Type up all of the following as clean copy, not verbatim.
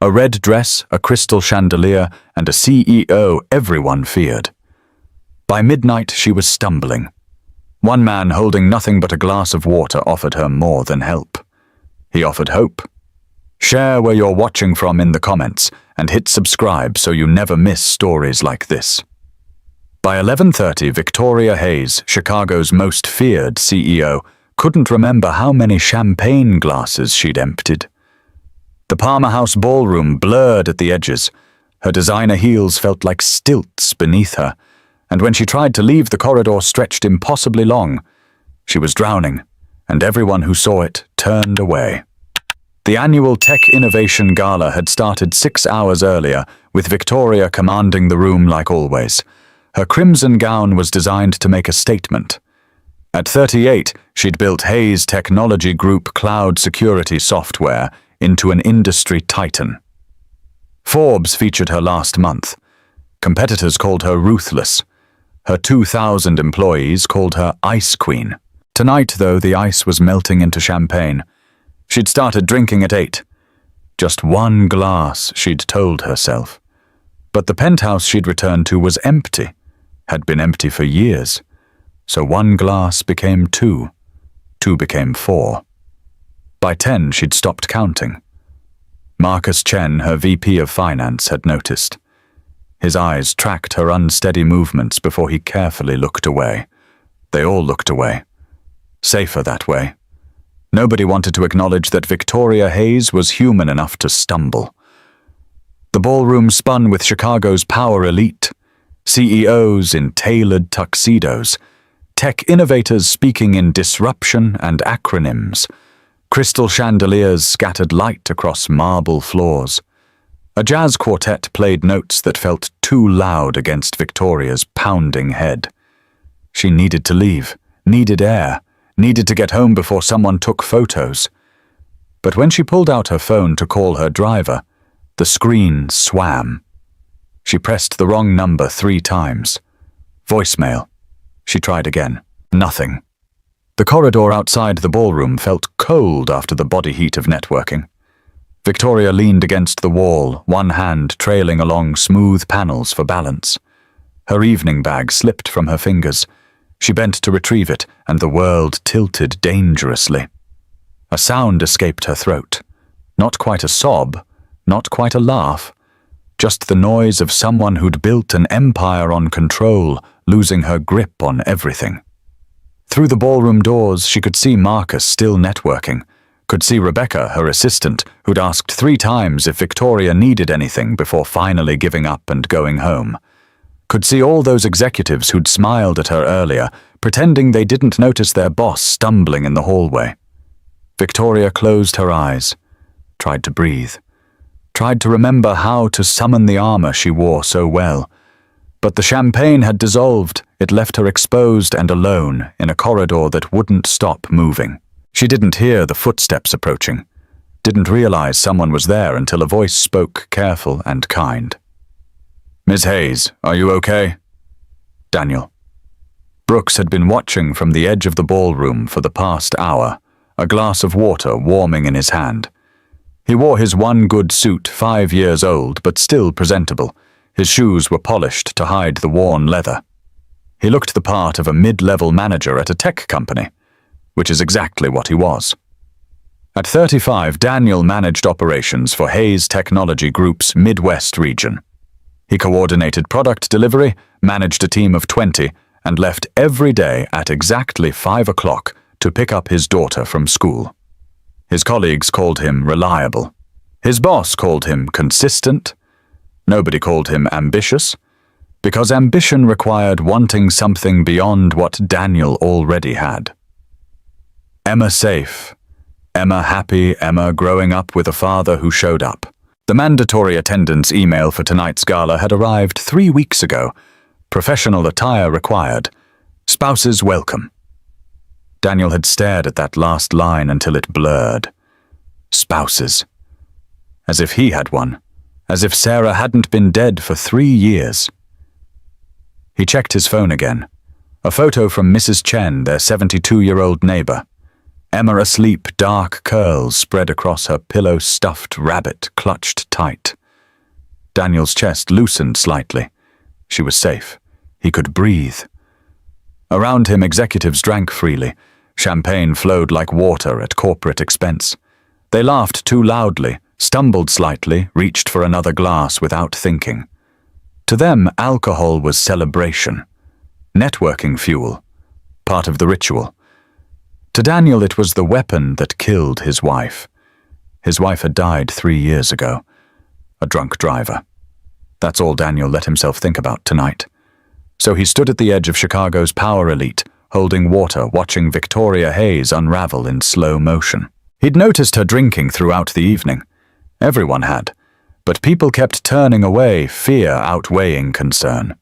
A red dress, a crystal chandelier, and a CEO everyone feared. By midnight, she was stumbling. One man holding nothing but a glass of water offered her more than help. He offered hope. Share where you're watching from in the comments and hit subscribe so you never miss stories like this. By 11:30, Victoria Hayes, Chicago's most feared CEO, couldn't remember how many champagne glasses she'd emptied. The Palmer House ballroom blurred at the edges. Her designer heels felt like stilts beneath her, and when she tried to leave, the corridor stretched impossibly long. She was drowning, and everyone who saw it turned away. The annual Tech Innovation Gala had started 6 hours earlier, with Victoria commanding the room like always. Her crimson gown was designed to make a statement. At 38, she'd built Hayes Technology Group cloud security software into an industry titan. Forbes featured her last month. Competitors called her ruthless. Her 2,000 employees called her Ice Queen. Tonight, though, the ice was melting into champagne. She'd started drinking at 8. Just one glass, she'd told herself. But the penthouse she'd returned to was empty, had been empty for years. So one glass became 2. 2 became 4. By 10, she'd stopped counting. Marcus Chen, her VP of Finance, had noticed. His eyes tracked her unsteady movements before he carefully looked away. They all looked away. Safer that way. Nobody wanted to acknowledge that Victoria Hayes was human enough to stumble. The ballroom spun with Chicago's power elite, CEOs in tailored tuxedos, tech innovators speaking in disruption and acronyms. Crystal chandeliers scattered light across marble floors. A jazz quartet played notes that felt too loud against Victoria's pounding head. She needed to leave, needed air, needed to get home before someone took photos. But when she pulled out her phone to call her driver, the screen swam. She pressed the wrong number 3 times. Voicemail. She tried again. Nothing. The corridor outside the ballroom felt cold after the body heat of networking. Victoria leaned against the wall, one hand trailing along smooth panels for balance. Her evening bag slipped from her fingers. She bent to retrieve it, and the world tilted dangerously. A sound escaped her throat. Not quite a sob, not quite a laugh, just the noise of someone who'd built an empire on control, losing her grip on everything. Through the ballroom doors, she could see Marcus still networking, could see Rebecca, her assistant, who'd asked 3 times if Victoria needed anything before finally giving up and going home. Could see all those executives who'd smiled at her earlier, pretending they didn't notice their boss stumbling in the hallway. Victoria closed her eyes, tried to breathe, tried to remember how to summon the armor she wore so well. But the champagne had dissolved. It left her exposed and alone in a corridor that wouldn't stop moving. She didn't hear the footsteps approaching, didn't realize someone was there until a voice spoke, careful and kind. "Miss Hayes, are you okay?" Daniel. Brooks had been watching from the edge of the ballroom for the past hour, a glass of water warming in his hand. He wore his one good suit, 5 years old, but still presentable. His shoes were polished to hide the worn leather. He looked the part of a mid-level manager at a tech company, which is exactly what he was. At 35, Daniel managed operations for Hayes Technology Group's Midwest region. He coordinated product delivery, managed a team of 20, and left every day at exactly 5 o'clock to pick up his daughter from school. His colleagues called him reliable. His boss called him consistent. Nobody called him ambitious, because ambition required wanting something beyond what Daniel already had. Emma safe. Emma happy, Emma growing up with a father who showed up. The mandatory attendance email for tonight's gala had arrived 3 weeks ago. Professional attire required. Spouses welcome. Daniel had stared at that last line until it blurred. Spouses. As if he had one. As if Sarah hadn't been dead for 3 years. He checked his phone again. A photo from Mrs. Chen, their 72-year-old neighbor. Emma asleep, dark curls spread across her pillow-stuffed rabbit clutched tight. Daniel's chest loosened slightly. She was safe. He could breathe. Around him, executives drank freely. Champagne flowed like water at corporate expense. They laughed too loudly, stumbled slightly, reached for another glass without thinking. To them, alcohol was celebration. Networking fuel. Part of the ritual. To Daniel, it was the weapon that killed his wife. His wife had died 3 years ago. A drunk driver. That's all Daniel let himself think about tonight. So he stood at the edge of Chicago's power elite, holding water, watching Victoria Hayes unravel in slow motion. He'd noticed her drinking throughout the evening. Everyone had. But people kept turning away, fear outweighing concern.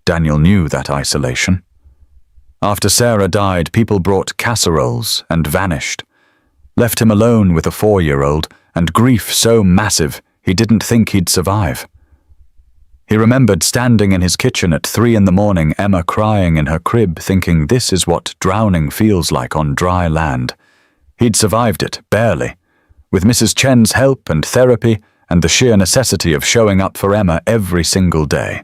Daniel knew that isolation. After Sarah died, people brought casseroles and vanished. Left him alone with a 4-year-old, and grief so massive he didn't think he'd survive. He remembered standing in his kitchen at 3 a.m, Emma crying in her crib, thinking this is what drowning feels like on dry land. He'd survived it, barely. With Mrs. Chen's help and therapy and the sheer necessity of showing up for Emma every single day.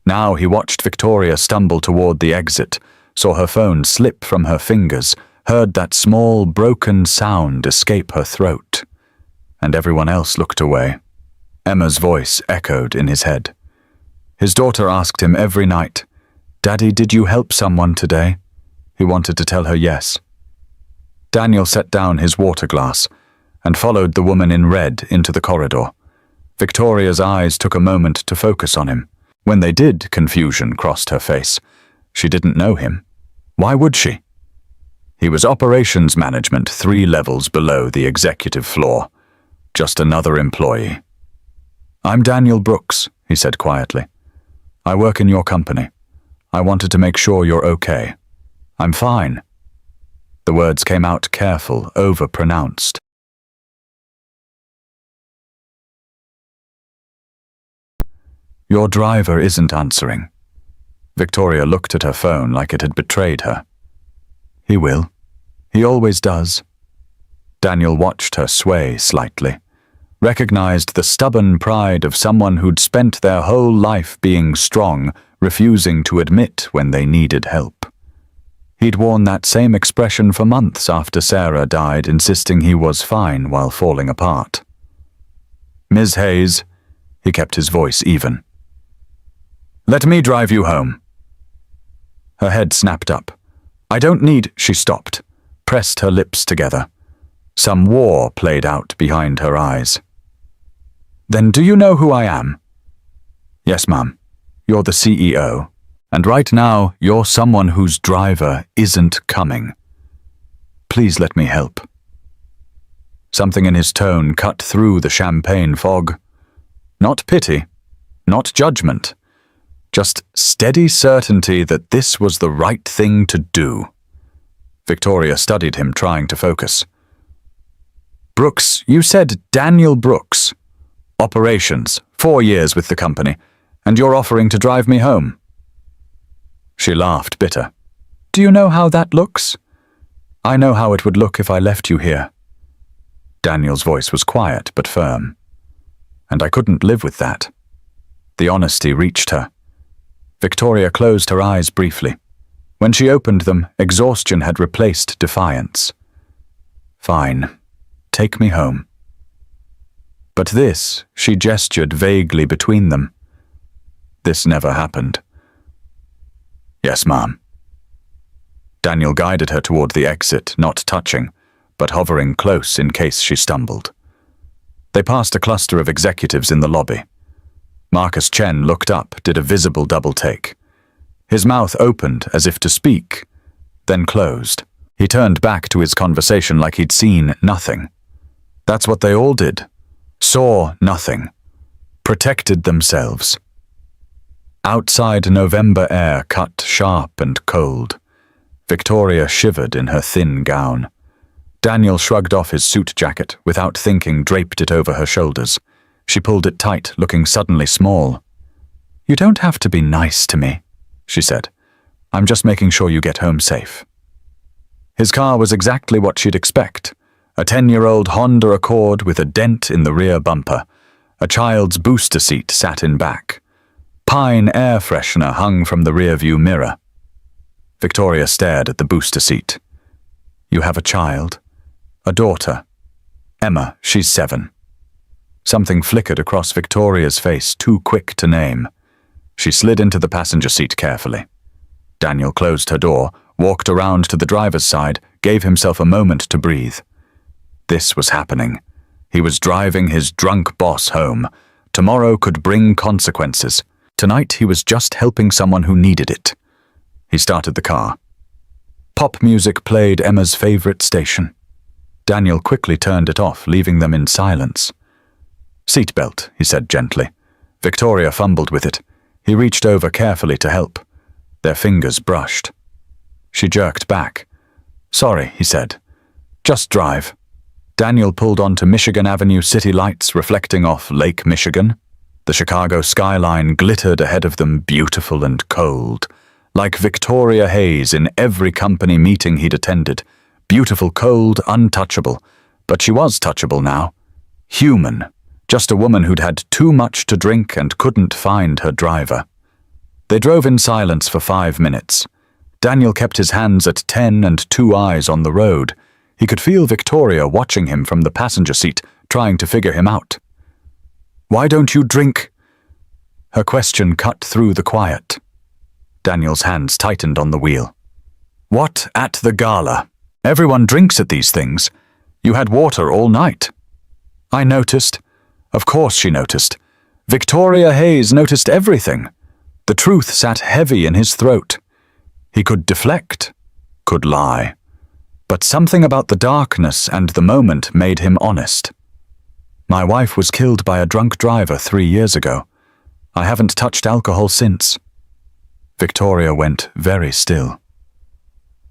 Now he watched Victoria stumble toward the exit, saw her phone slip from her fingers, heard that small, broken sound escape her throat. And everyone else looked away. Emma's voice echoed in his head. His daughter asked him every night, "Daddy, did you help someone today?" He wanted to tell her yes. Daniel set down his water glass and followed the woman in red into the corridor. Victoria's eyes took a moment to focus on him. When they did, confusion crossed her face. She didn't know him. Why would she? He was operations management 3 levels below the executive floor. Just another employee. "I'm Daniel Brooks," he said quietly. "I work in your company. I wanted to make sure you're okay. I'm fine." The words came out careful, over-pronounced. "Your driver isn't answering." Victoria looked at her phone like it had betrayed her. "He will. He always does." Daniel watched her sway slightly, recognized the stubborn pride of someone who'd spent their whole life being strong, refusing to admit when they needed help. He'd worn that same expression for months after Sarah died, insisting he was fine while falling apart. "Ms. Hayes," he kept his voice even. "Let me drive you home." Her head snapped up. "I don't need—" She stopped, pressed her lips together. Some war played out behind her eyes. "Then do you know who I am?" "Yes, ma'am. You're the CEO. And right now, you're someone whose driver isn't coming. Please let me help." Something in his tone cut through the champagne fog. Not pity, not judgment. Just steady certainty that this was the right thing to do. Victoria studied him, trying to focus. "Brooks, you said Daniel Brooks. Operations, 4 years with the company, and you're offering to drive me home." She laughed, bitter. "Do you know how that looks?" "I know how it would look if I left you here." Daniel's voice was quiet but firm. And I couldn't live with that. The honesty reached her. Victoria closed her eyes briefly. When she opened them, exhaustion had replaced defiance. "Fine. Take me home." But this, she gestured vaguely between them. This never happened. "Yes, ma'am." Daniel guided her toward the exit, not touching, but hovering close in case she stumbled. They passed a cluster of executives in the lobby. Marcus Chen looked up, did a visible double take. His mouth opened as if to speak, then closed. He turned back to his conversation like he'd seen nothing. That's what they all did. Saw nothing. Protected themselves. Outside, November air cut sharp and cold. Victoria shivered in her thin gown. Daniel shrugged off his suit jacket, without thinking draped it over her shoulders. She pulled it tight, looking suddenly small. "You don't have to be nice to me," she said. "I'm just making sure you get home safe." His car was exactly what she'd expect. A 10-year-old Honda Accord with a dent in the rear bumper. A child's booster seat sat in back. Pine air freshener hung from the rearview mirror. Victoria stared at the booster seat. You have a child? A daughter? Emma, she's 7. Something flickered across Victoria's face, too quick to name. She slid into the passenger seat carefully. Daniel closed her door, walked around to the driver's side, gave himself a moment to breathe. This was happening. He was driving his drunk boss home. Tomorrow could bring consequences. Tonight he was just helping someone who needed it. He started the car. Pop music played Emma's favorite station. Daniel quickly turned it off, leaving them in silence. Seatbelt, he said gently. Victoria fumbled with it. He reached over carefully to help. Their fingers brushed. She jerked back. Sorry, he said. Just drive. Daniel pulled onto Michigan Avenue city lights reflecting off Lake Michigan. The Chicago skyline glittered ahead of them, beautiful and cold. Like Victoria Hayes in every company meeting he'd attended. Beautiful, cold, untouchable. But she was touchable now. Human. Just a woman who'd had too much to drink and couldn't find her driver. They drove in silence for 5 minutes. Daniel kept his hands at 10 and 2 eyes on the road. He could feel Victoria watching him from the passenger seat, trying to figure him out. Why don't you drink? Her question cut through the quiet. Daniel's hands tightened on the wheel. What at the gala? Everyone drinks at these things. You had water all night. I noticed. Of course she noticed. Victoria Hayes noticed everything. The truth sat heavy in his throat. He could deflect, could lie. But something about the darkness and the moment made him honest. My wife was killed by a drunk driver 3 years ago. I haven't touched alcohol since. Victoria went very still.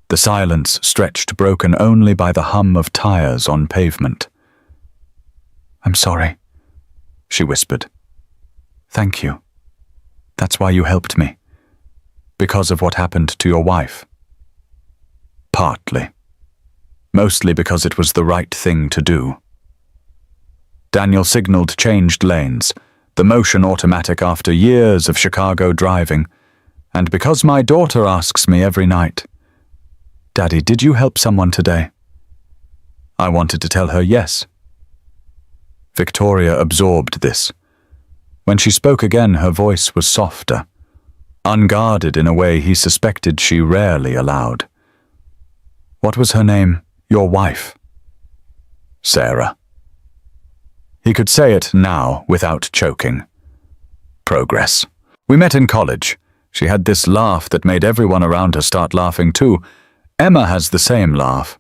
The silence stretched, broken only by the hum of tires on pavement. I'm sorry, she whispered. Thank you. That's why you helped me. Because of what happened to your wife. Partly. Mostly because it was the right thing to do. Daniel signaled changed lanes, the motion automatic after years of Chicago driving, and because my daughter asks me every night, Daddy, did you help someone today? I wanted to tell her yes. Victoria absorbed this. When she spoke again, her voice was softer, unguarded in a way he suspected she rarely allowed. What was her name? Your wife? Sarah. He could say it now without choking. Progress. We met in college. She had this laugh that made everyone around her start laughing too. Emma has the same laugh.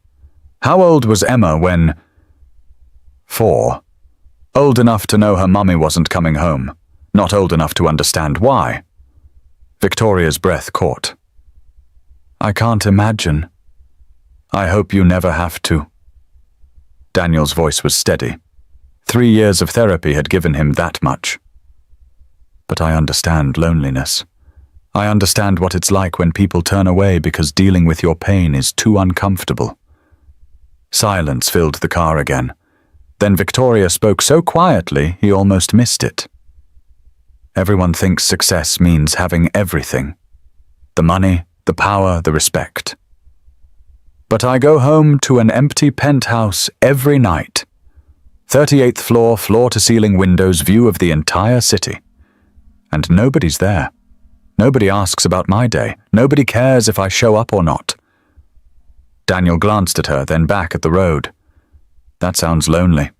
How old was Emma when... 4. Old enough to know her mummy wasn't coming home. Not old enough to understand why. Victoria's breath caught. I can't imagine. I hope you never have to. Daniel's voice was steady. 3 years of therapy had given him that much. But I understand loneliness. I understand what it's like when people turn away because dealing with your pain is too uncomfortable. Silence filled the car again. Then Victoria spoke so quietly he almost missed it. Everyone thinks success means having everything. The money, the power, the respect. But I go home to an empty penthouse every night. 38th floor, floor-to-ceiling windows, view of the entire city. And nobody's there. Nobody asks about my day. Nobody cares if I show up or not. Daniel glanced at her, then back at the road. That sounds lonely.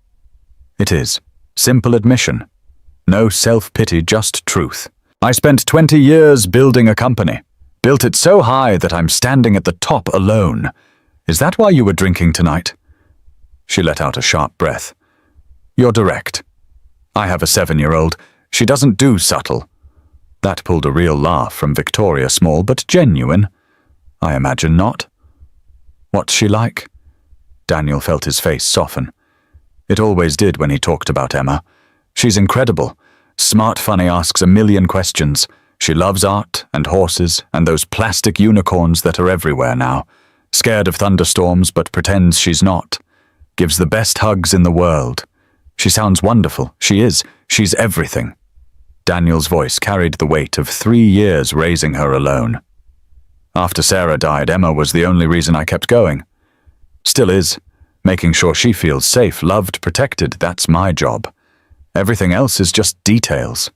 It is. Simple admission. No self-pity, just truth. I spent 20 years building a company. Built it so high that I'm standing at the top alone. Is that why you were drinking tonight? She let out a sharp breath. You're direct. I have a 7-year-old. She doesn't do subtle. That pulled a real laugh from Victoria, small but genuine. I imagine not. What's she like? Daniel felt his face soften. It always did when he talked about Emma. She's incredible. Smart funny, asks a million questions. She loves art and horses and those plastic unicorns that are everywhere now. Scared of thunderstorms but pretends she's not. Gives the best hugs in the world. She sounds wonderful. She is. She's everything. Daniel's voice carried the weight of 3 years raising her alone. After Sarah died, Emma was the only reason I kept going. Still is. Making sure she feels safe, loved, protected, that's my job. Everything else is just details.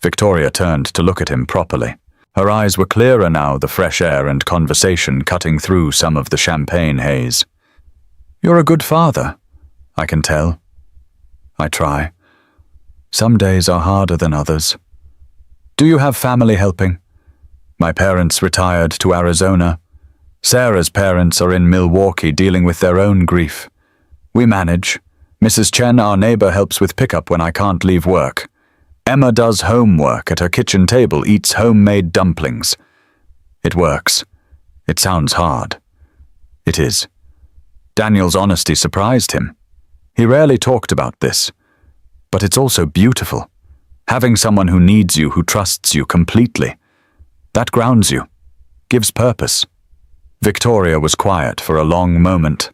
Victoria turned to look at him properly. Her eyes were clearer now, the fresh air and conversation cutting through some of the champagne haze. You're a good father, I can tell. I try. Some days are harder than others. Do you have family helping? My parents retired to Arizona. Sarah's parents are in Milwaukee dealing with their own grief. We manage. Mrs. Chen, our neighbor, helps with pickup when I can't leave work. Emma does homework at her kitchen table, eats homemade dumplings. It works. It sounds hard. It is. Daniel's honesty surprised him. He rarely talked about this. But it's also beautiful. Having someone who needs you, who trusts you completely. That grounds you. Gives purpose. Victoria was quiet for a long moment.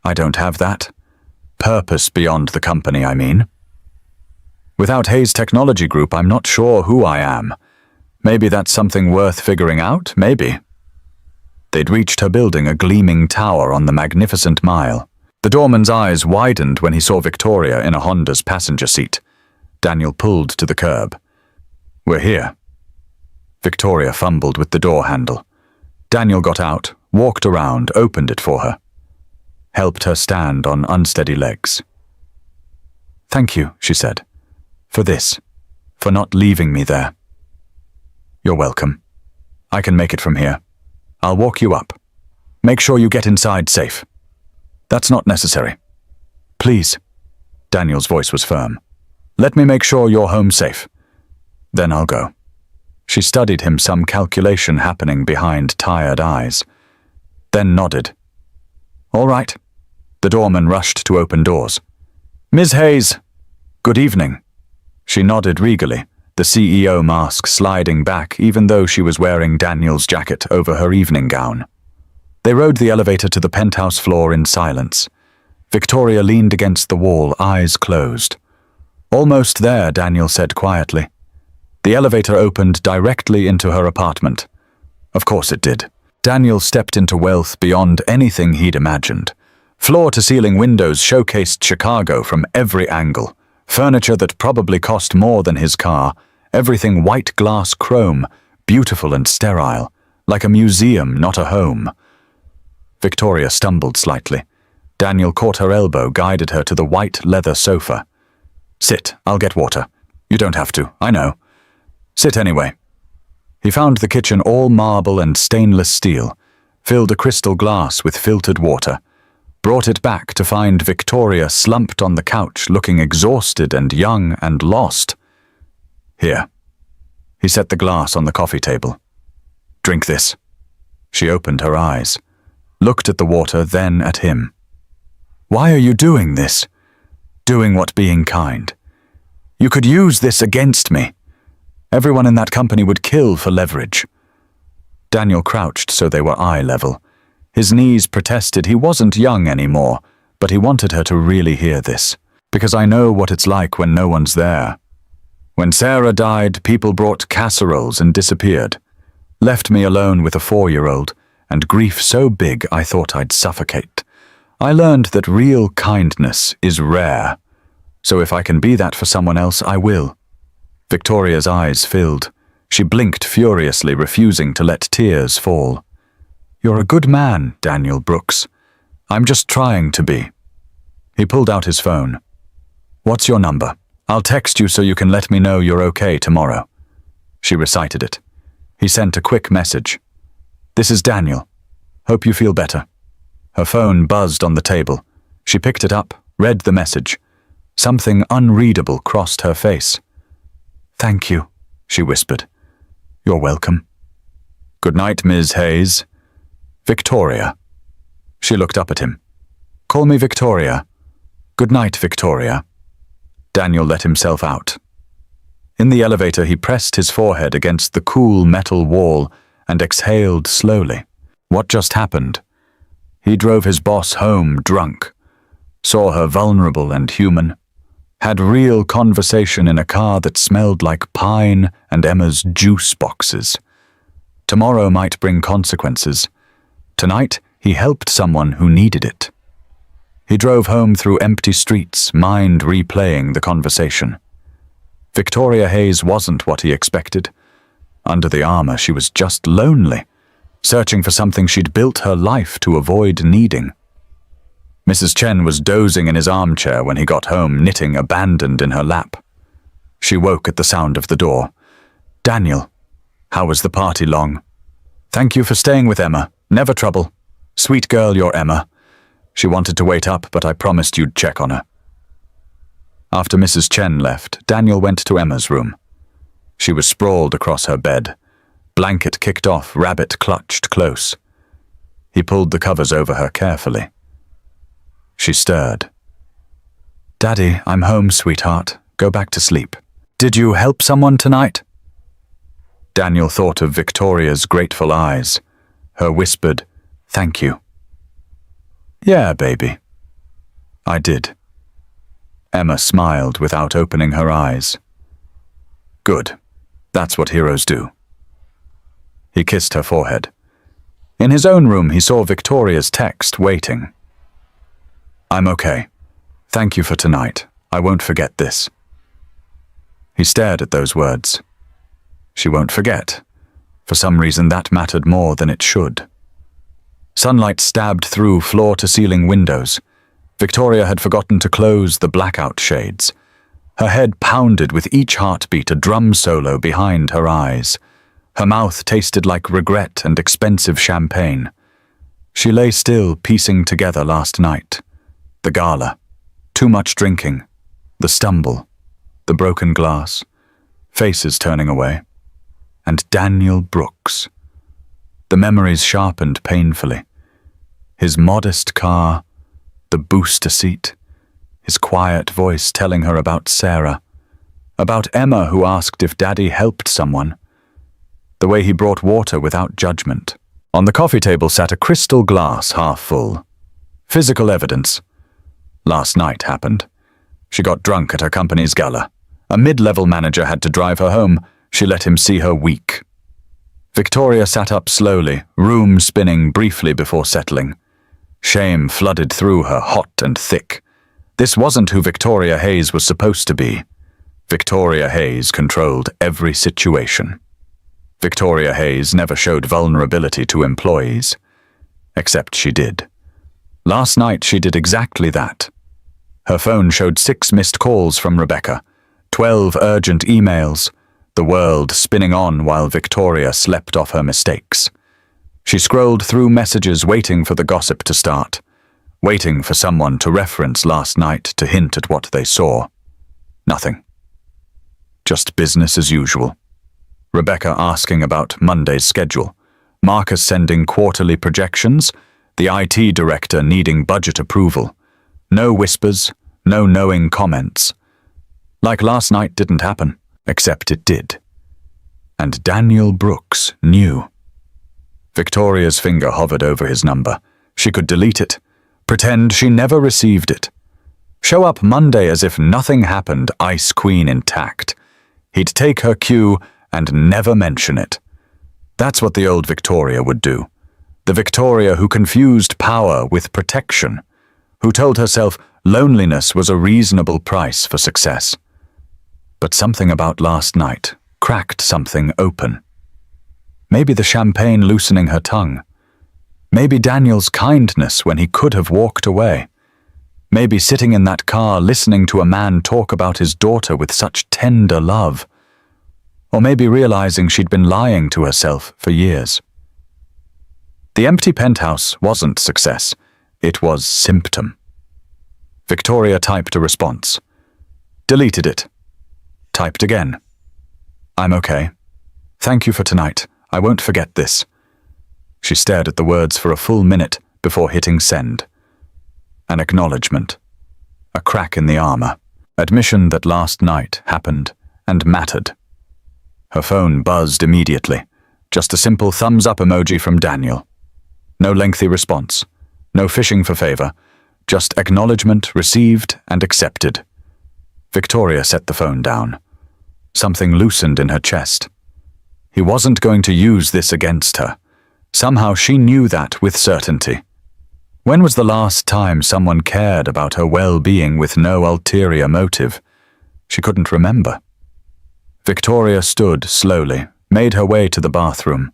I don't have that. Purpose beyond the company, I mean. Without Hayes Technology Group, I'm not sure who I am. Maybe that's something worth figuring out, maybe. They'd reached her building, a gleaming tower on the magnificent mile. The doorman's eyes widened when he saw Victoria in a Honda's passenger seat. Daniel pulled to the curb. We're here. Victoria fumbled with the door handle. Daniel got out, walked around, opened it for her. Helped her stand on unsteady legs. Thank you, she said. For this. For not leaving me there. You're welcome. I can make it from here. I'll walk you up. Make sure you get inside safe. That's not necessary. Please. Daniel's voice was firm. Let me make sure you're home safe. Then I'll go. She studied him, some calculation happening behind tired eyes. Then nodded. All right. The doorman rushed to open doors. Ms. Hayes. Good evening. She nodded regally, the CEO mask sliding back even though she was wearing Daniel's jacket over her evening gown. They rode the elevator to the penthouse floor in silence. Victoria leaned against the wall, eyes closed. Almost there, Daniel said quietly. The elevator opened directly into her apartment. Of course it did. Daniel stepped into wealth beyond anything he'd imagined. Floor-to-ceiling windows showcased Chicago from every angle. Furniture that probably cost more than his car. Everything white glass chrome, beautiful and sterile. Like a museum, not a home. Victoria stumbled slightly. Daniel caught her elbow, guided her to the white leather sofa. Sit, I'll get water. You don't have to, I know. Sit anyway. He found the kitchen all marble and stainless steel, filled a crystal glass with filtered water, brought it back to find Victoria slumped on the couch, looking exhausted and young and lost. Here. He set the glass on the coffee table. Drink this. She opened her eyes, looked at the water, then at him. Why are you doing this? Doing what being kind? You could use this against me. Everyone in that company would kill for leverage. Daniel crouched so they were eye level. His knees protested he wasn't young anymore, but he wanted her to really hear this, because I know what it's like when no one's there. When Sarah died, people brought casseroles and disappeared. Left me alone with a 4-year-old, and grief so big I thought I'd suffocate. I learned that real kindness is rare, so if I can be that for someone else, I will. Victoria's eyes filled. She blinked furiously, refusing to let tears fall. You're a good man, Daniel Brooks. I'm just trying to be. He pulled out his phone. What's your number? I'll text you so you can let me know you're okay tomorrow. She recited it. He sent a quick message. This is Daniel. Hope you feel better. Her phone buzzed on the table. She picked it up, read the message. Something unreadable crossed her face. Thank you, she whispered. You're welcome. Good night, Ms. Hayes. Victoria. She looked up at him. Call me Victoria. Good night, Victoria. Daniel let himself out. In the elevator, he pressed his forehead against the cool metal wall and exhaled slowly. What just happened? He drove his boss home drunk, saw her vulnerable and human, had real conversation in a car that smelled like pine and Emma's juice boxes. Tomorrow might bring consequences. Tonight, he helped someone who needed it. He drove home through empty streets, mind replaying the conversation. Victoria Hayes wasn't what he expected. Under the armor, she was just lonely, searching for something she'd built her life to avoid needing. Mrs. Chen was dozing in his armchair when he got home, knitting abandoned in her lap. She woke at the sound of the door. "Daniel, how was the party long? Thank you for staying with Emma. Never trouble. Sweet girl, you're Emma. She wanted to wait up, but I promised you'd check on her." After Mrs. Chen left, Daniel went to Emma's room. She was sprawled across her bed, blanket kicked off, rabbit clutched close. He pulled the covers over her carefully. She stirred. "Daddy, I'm home, sweetheart. Go back to sleep. Did you help someone tonight?" Daniel thought of Victoria's grateful eyes, her whispered, "Thank you." "Yeah, baby. I did." Emma smiled without opening her eyes. "Good. That's what heroes do." He kissed her forehead. In his own room, he saw Victoria's text waiting. "I'm okay. Thank you for tonight. I won't forget this." He stared at those words. She won't forget. For some reason, that mattered more than it should. Sunlight stabbed through floor-to-ceiling windows. Victoria had forgotten to close the blackout shades. Her head pounded with each heartbeat, a drum solo behind her eyes. Her mouth tasted like regret and expensive champagne. She lay still, piecing together last night. The gala, too much drinking, the stumble, the broken glass, faces turning away, and Daniel Brooks. The memories sharpened painfully. His modest car, the booster seat, his quiet voice telling her about Sarah, about Emma who asked if Daddy helped someone, the way he brought water without judgment. On the coffee table sat a crystal glass half full. Physical evidence. Last night happened. She got drunk at her company's gala. A mid-level manager had to drive her home. She let him see her weak. Victoria sat up slowly, room spinning briefly before settling. Shame flooded through her, hot and thick. This wasn't who Victoria Hayes was supposed to be. Victoria Hayes controlled every situation. Victoria Hayes never showed vulnerability to employees. Except she did. Last night she did exactly that. Her phone showed 6 missed calls from Rebecca, 12 urgent emails, the world spinning on while Victoria slept off her mistakes. She scrolled through messages waiting for the gossip to start, waiting for someone to reference last night to hint at what they saw. Nothing. Just business as usual. Rebecca asking about Monday's schedule, Marcus sending quarterly projections, the IT director needing budget approval. No whispers, no knowing comments. Like last night didn't happen, except it did. And Daniel Brooks knew. Victoria's finger hovered over his number. She could delete it, pretend she never received it. Show up Monday as if nothing happened, Ice Queen intact. He'd take her cue and never mention it. That's what the old Victoria would do. The Victoria who confused power with protection, who told herself loneliness was a reasonable price for success. But something about last night cracked something open. Maybe the champagne loosening her tongue. Maybe Daniel's kindness when he could have walked away. Maybe sitting in that car listening to a man talk about his daughter with such tender love. Or maybe realizing she'd been lying to herself for years. The empty penthouse wasn't success. It was symptom. Victoria typed a response. Deleted it. Typed again. I'm okay. Thank you for tonight. I won't forget this. She stared at the words for a full minute before hitting send. An acknowledgement. A crack in the armor. Admission that last night happened and mattered. Her phone buzzed immediately. Just a simple thumbs up emoji from Daniel. No lengthy response. No fishing for favor, just acknowledgement received and accepted. Victoria set the phone down. Something loosened in her chest. He wasn't going to use this against her. Somehow she knew that with certainty. When was the last time someone cared about her well-being with no ulterior motive? She couldn't remember. Victoria stood slowly, made her way to the bathroom.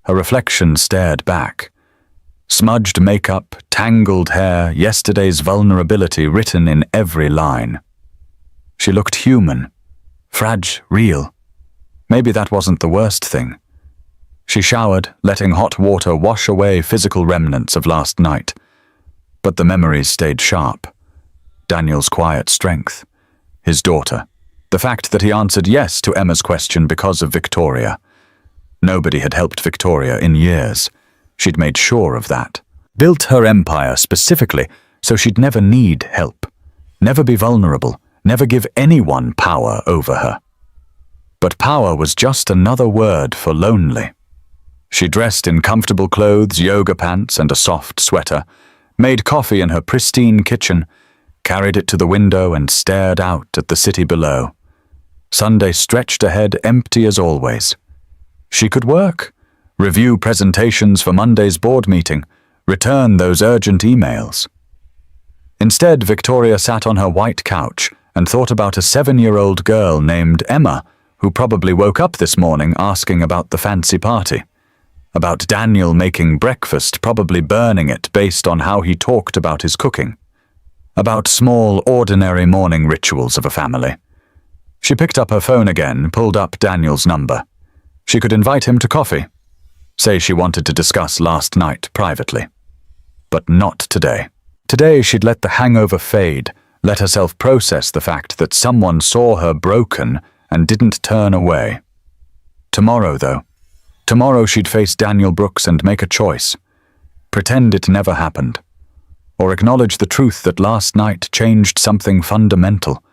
Her reflection stared back. Smudged makeup, tangled hair, yesterday's vulnerability written in every line. She looked human, real. Maybe that wasn't the worst thing. She showered, letting hot water wash away physical remnants of last night. But the memories stayed sharp. Daniel's quiet strength. His daughter. The fact that he answered yes to Emma's question because of Victoria. Nobody had helped Victoria in years. She'd made sure of that. Built her empire specifically so she'd never need help. Never be vulnerable. Never give anyone power over her. But power was just another word for lonely. She dressed in comfortable clothes, yoga pants, and a soft sweater, made coffee in her pristine kitchen, carried it to the window and stared out at the city below. Sunday stretched ahead empty as always. She could work, review presentations for Monday's board meeting, return those urgent emails. Instead, Victoria sat on her white couch and thought about a 7-year-old girl named Emma, who probably woke up this morning asking about the fancy party. About Daniel making breakfast, probably burning it based on how he talked about his cooking. About small, ordinary morning rituals of a family. She picked up her phone again, pulled up Daniel's number. She could invite him to coffee. Say she wanted to discuss last night privately. But not today. Today she'd let the hangover fade, let herself process the fact that someone saw her broken and didn't turn away. Tomorrow, though. Tomorrow she'd face Daniel Brooks and make a choice. Pretend it never happened. Or acknowledge the truth that last night changed something fundamental.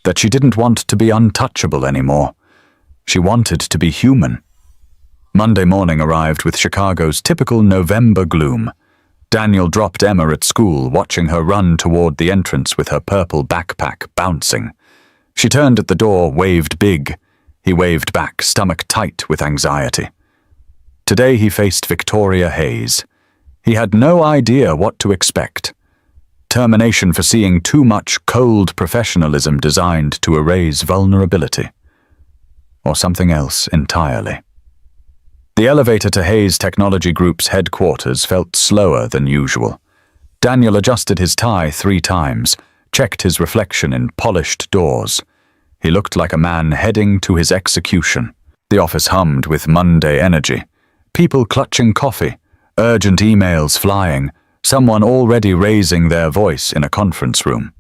That she didn't want to be untouchable anymore. She wanted to be human. Monday morning arrived with Chicago's typical November gloom. Daniel dropped Emma at school, watching her run toward the entrance with her purple backpack bouncing. She turned at the door, waved big. He waved back, stomach tight with anxiety. Today he faced Victoria Hayes. He had no idea what to expect. Termination for seeing too much cold professionalism designed to erase vulnerability. Or something else entirely. The elevator to Hayes Technology Group's headquarters felt slower than usual. Daniel adjusted his tie 3 times, checked his reflection in polished doors. He looked like a man heading to his execution. The office hummed with Monday energy. People clutching coffee, urgent emails flying, someone already raising their voice in a conference room.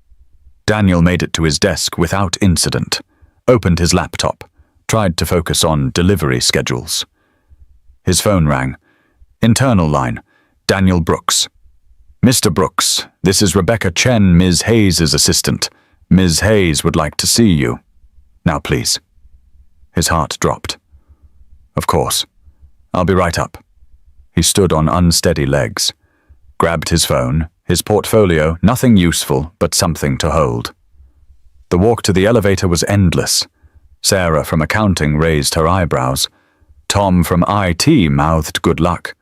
Daniel made it to his desk without incident, opened his laptop, tried to focus on delivery schedules. His phone rang. Internal line. Daniel Brooks. Mr. Brooks, this is Rebecca Chen, Ms. Hayes' assistant. Ms. Hayes would like to see you. Now, please. His heart dropped. Of course. I'll be right up. He stood on unsteady legs. Grabbed his phone, his portfolio, nothing useful, but something to hold. The walk to the elevator was endless. Sarah from accounting raised her eyebrows. Tom from IT mouthed good luck.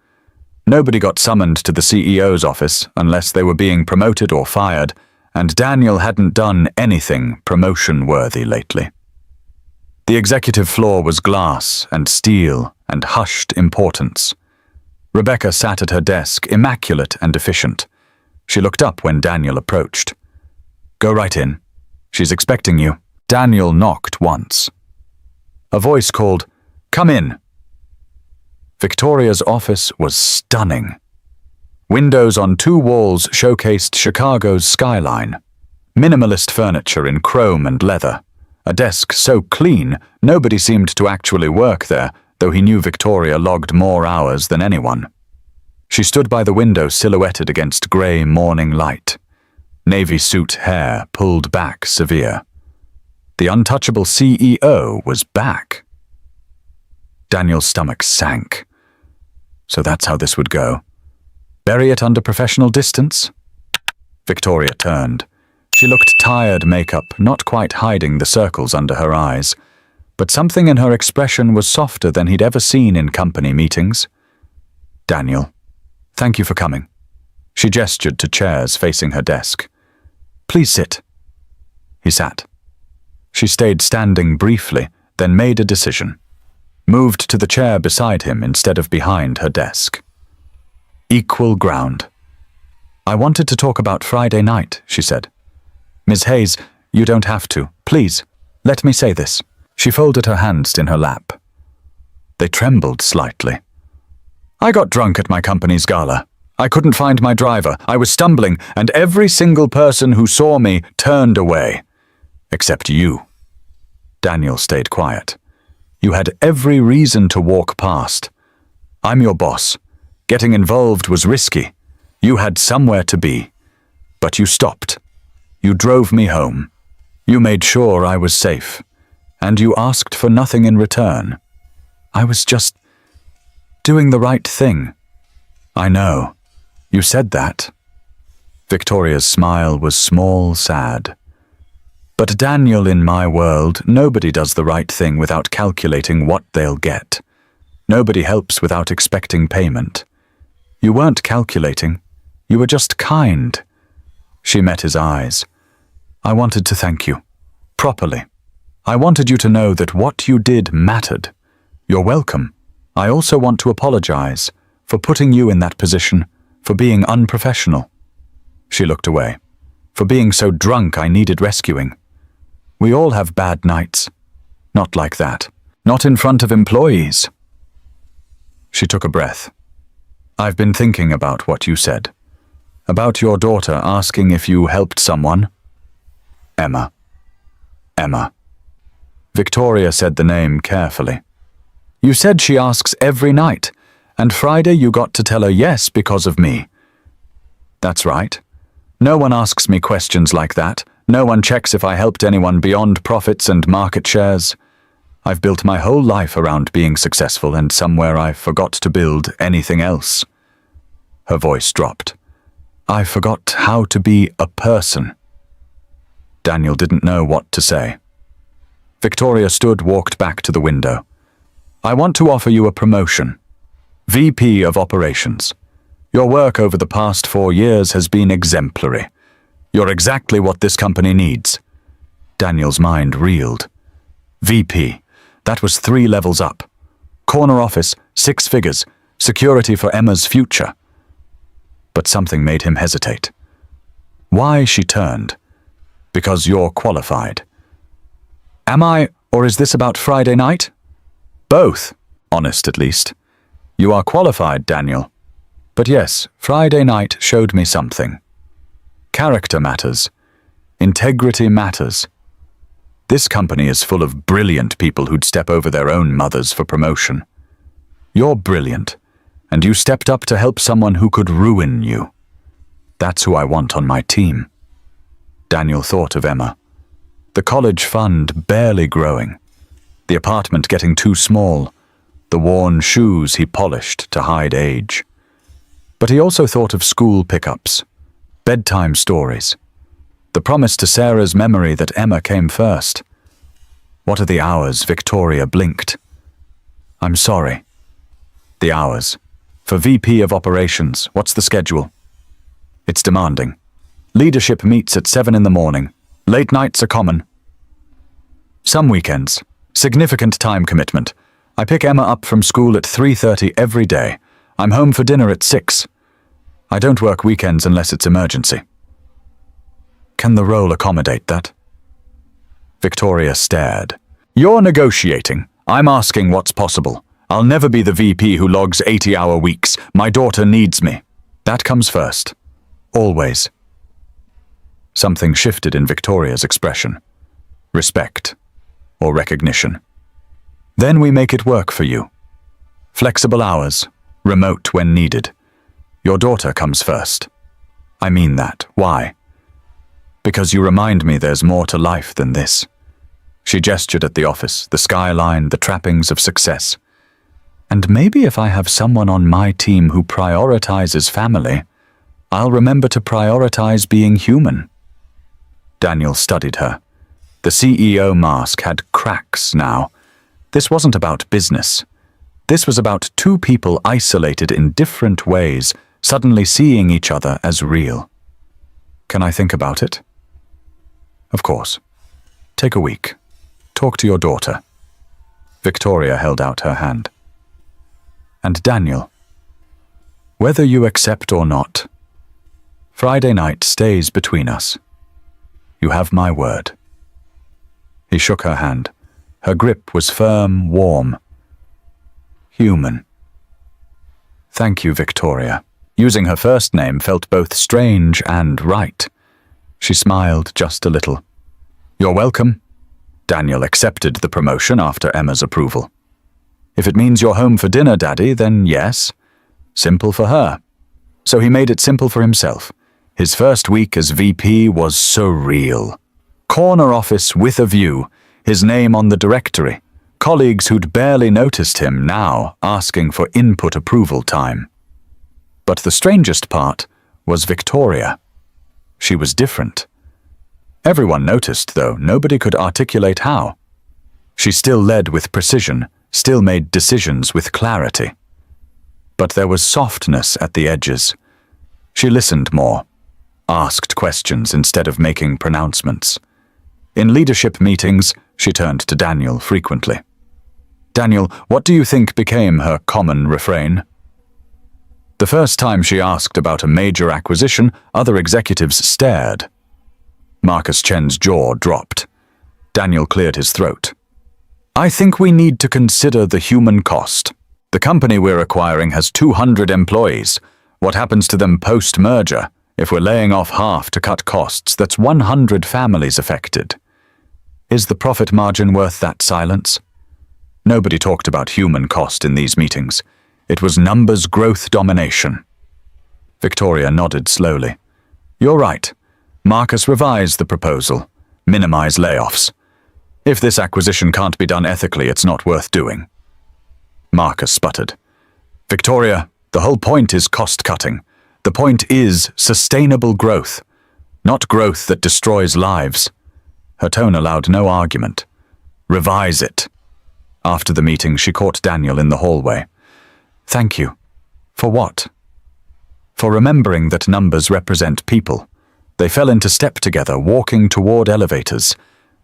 Nobody got summoned to the CEO's office unless they were being promoted or fired, and Daniel hadn't done anything promotion-worthy lately. The executive floor was glass and steel and hushed importance. Rebecca sat at her desk, immaculate and efficient. She looked up when Daniel approached. Go right in. She's expecting you. Daniel knocked once. A voice called, Come in. Victoria's office was stunning. Windows on 2 walls showcased Chicago's skyline. Minimalist furniture in chrome and leather. A desk so clean, nobody seemed to actually work there, though he knew Victoria logged more hours than anyone. She stood by the window silhouetted against grey morning light. Navy suit hair pulled back severe. The untouchable CEO was back. Daniel's stomach sank. So that's how this would go. Bury it under professional distance? Victoria turned. She looked tired, makeup not quite hiding the circles under her eyes, but something in her expression was softer than he'd ever seen in company meetings. Daniel, thank you for coming. She gestured to chairs facing her desk. Please sit. He sat. She stayed standing briefly, then made a decision. Moved to the chair beside him instead of behind her desk. Equal ground. I wanted to talk about Friday night, she said. Ms. Hayes, you don't have to. Please, let me say this. She folded her hands in her lap. They trembled slightly. I got drunk at my company's gala. I couldn't find my driver. I was stumbling, and every single person who saw me turned away. Except you. Daniel stayed quiet. You had every reason to walk past. I'm your boss. Getting involved was risky. You had somewhere to be. But you stopped. You drove me home. You made sure I was safe. And you asked for nothing in return. I was just doing the right thing. I know. You said that. Victoria's smile was small, sad. But Daniel, in my world, nobody does the right thing without calculating what they'll get. Nobody helps without expecting payment. You weren't calculating. You were just kind. She met his eyes. I wanted to thank you. Properly. I wanted you to know that what you did mattered. You're welcome. I also want to apologize for putting you in that position, for being unprofessional. She looked away. For being so drunk I needed rescuing. We all have bad nights. Not like that. Not in front of employees. She took a breath. I've been thinking about what you said. About your daughter asking if you helped someone. Emma. Emma. Victoria said the name carefully. You said she asks every night, and Friday you got to tell her yes because of me. That's right. No one asks me questions like that. No one checks if I helped anyone beyond profits and market shares. I've built my whole life around being successful, and somewhere I forgot to build anything else. Her voice dropped. I forgot how to be a person. Daniel didn't know what to say. Victoria walked back to the window. I want to offer you a promotion. VP of Operations. Your work over the past 4 years has been exemplary. You're exactly what this company needs. Daniel's mind reeled. VP. That was 3 levels up. Corner office, 6 figures, security for Emma's future. But something made him hesitate. Why? She turned. Because you're qualified. Am I, or is this about Friday night? Both, honest at least. You are qualified, Daniel. But yes, Friday night showed me something. Character matters. Integrity matters. This company is full of brilliant people who'd step over their own mothers for promotion. You're brilliant, and you stepped up to help someone who could ruin you. That's who I want on my team. Daniel thought of Emma. The college fund barely growing. The apartment getting too small. The worn shoes he polished to hide age. But he also thought of school pickups, bedtime stories, the promise to Sarah's memory that Emma came first. What are the hours? Victoria blinked. I'm sorry. The hours. For VP of Operations, what's the schedule? It's demanding. Leadership meets at 7 in the morning. Late nights are common. Some weekends. Significant time commitment. I pick Emma up from school at 3:30 every day. I'm home for dinner at 6. I don't work weekends unless it's emergency. Can the role accommodate that? Victoria stared. You're negotiating. I'm asking what's possible. I'll never be the VP who logs 80-hour weeks. My daughter needs me. That comes first. Always. Something shifted in Victoria's expression. Respect. Or recognition. Then we make it work for you. Flexible hours. Remote when needed. Your daughter comes first. I mean that. Why? Because you remind me there's more to life than this. She gestured at the office, the skyline, the trappings of success. And maybe if I have someone on my team who prioritizes family, I'll remember to prioritize being human. Daniel studied her. The CEO mask had cracks now. This wasn't about business. This was about two people isolated in different ways, suddenly seeing each other as real. Can I think about it? Of course. Take a week. Talk to your daughter. Victoria held out her hand. And Daniel, whether you accept or not, Friday night stays between us. You have my word. He shook her hand. Her grip was firm, warm. Human. Thank you, Victoria. Using her first name felt both strange and right. She smiled just a little. You're welcome. Daniel accepted the promotion after Emma's approval. If it means you're home for dinner, Daddy, then yes. Simple for her. So he made it simple for himself. His first week as VP was surreal. Corner office with a view, his name on the directory, colleagues who'd barely noticed him now asking for input approval time. But the strangest part was Victoria. She was different. Everyone noticed, though nobody could articulate how. She still led with precision, still made decisions with clarity. But there was softness at the edges. She listened more, asked questions instead of making pronouncements. In leadership meetings, she turned to Daniel frequently. Daniel, what do you think became her common refrain? The first time she asked about a major acquisition, other executives stared. Marcus Chen's jaw dropped. Daniel cleared his throat. I think we need to consider the human cost. The company we're acquiring has 200 employees. What happens to them post-merger? If we're laying off half to cut costs, that's 100 families affected. Is the profit margin worth that silence? Nobody talked about human cost in these meetings. It was numbers growth domination. Victoria nodded slowly. You're right. Marcus revised the proposal. Minimize layoffs. If this acquisition can't be done ethically, it's not worth doing. Marcus sputtered. Victoria, the whole point is cost-cutting. The point is sustainable growth, not growth that destroys lives. Her tone allowed no argument. Revise it. After the meeting, she caught Daniel in the hallway. Thank you. For what? For remembering that numbers represent people. They fell into step together, walking toward elevators.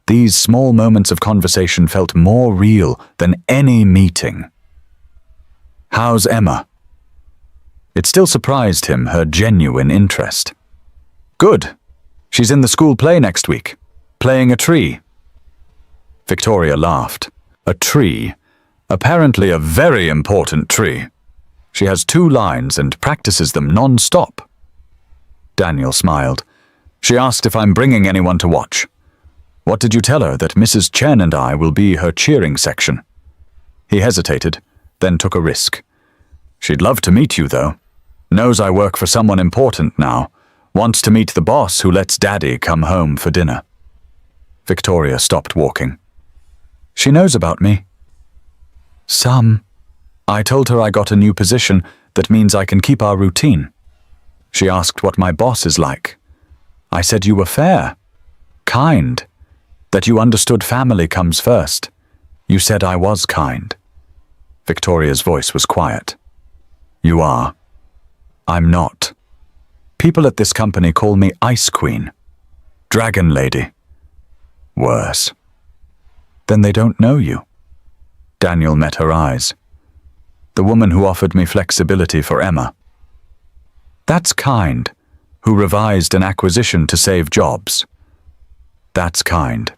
These small moments of conversation felt more real than any meeting. How's Emma? It still surprised him, her genuine interest. Good. She's in the school play next week, playing a tree. Victoria laughed. A tree. Apparently a very important tree. She has 2 lines and practices them non-stop. Daniel smiled. She asked if I'm bringing anyone to watch. What did you tell her, that Mrs. Chen and I will be her cheering section? He hesitated, then took a risk. She'd love to meet you, though. Knows I work for someone important now. Wants to meet the boss who lets Daddy come home for dinner. Victoria stopped walking. She knows about me. Some. I told her I got a new position that means I can keep our routine. She asked what my boss is like. I said you were fair, kind, that you understood family comes first. You said I was kind. Victoria's voice was quiet. You are. I'm not. People at this company call me Ice Queen, Dragon Lady. Worse. Then they don't know you. Daniel met her eyes. The woman who offered me flexibility for Emma. That's kind. Who revised an acquisition to save jobs. That's kind.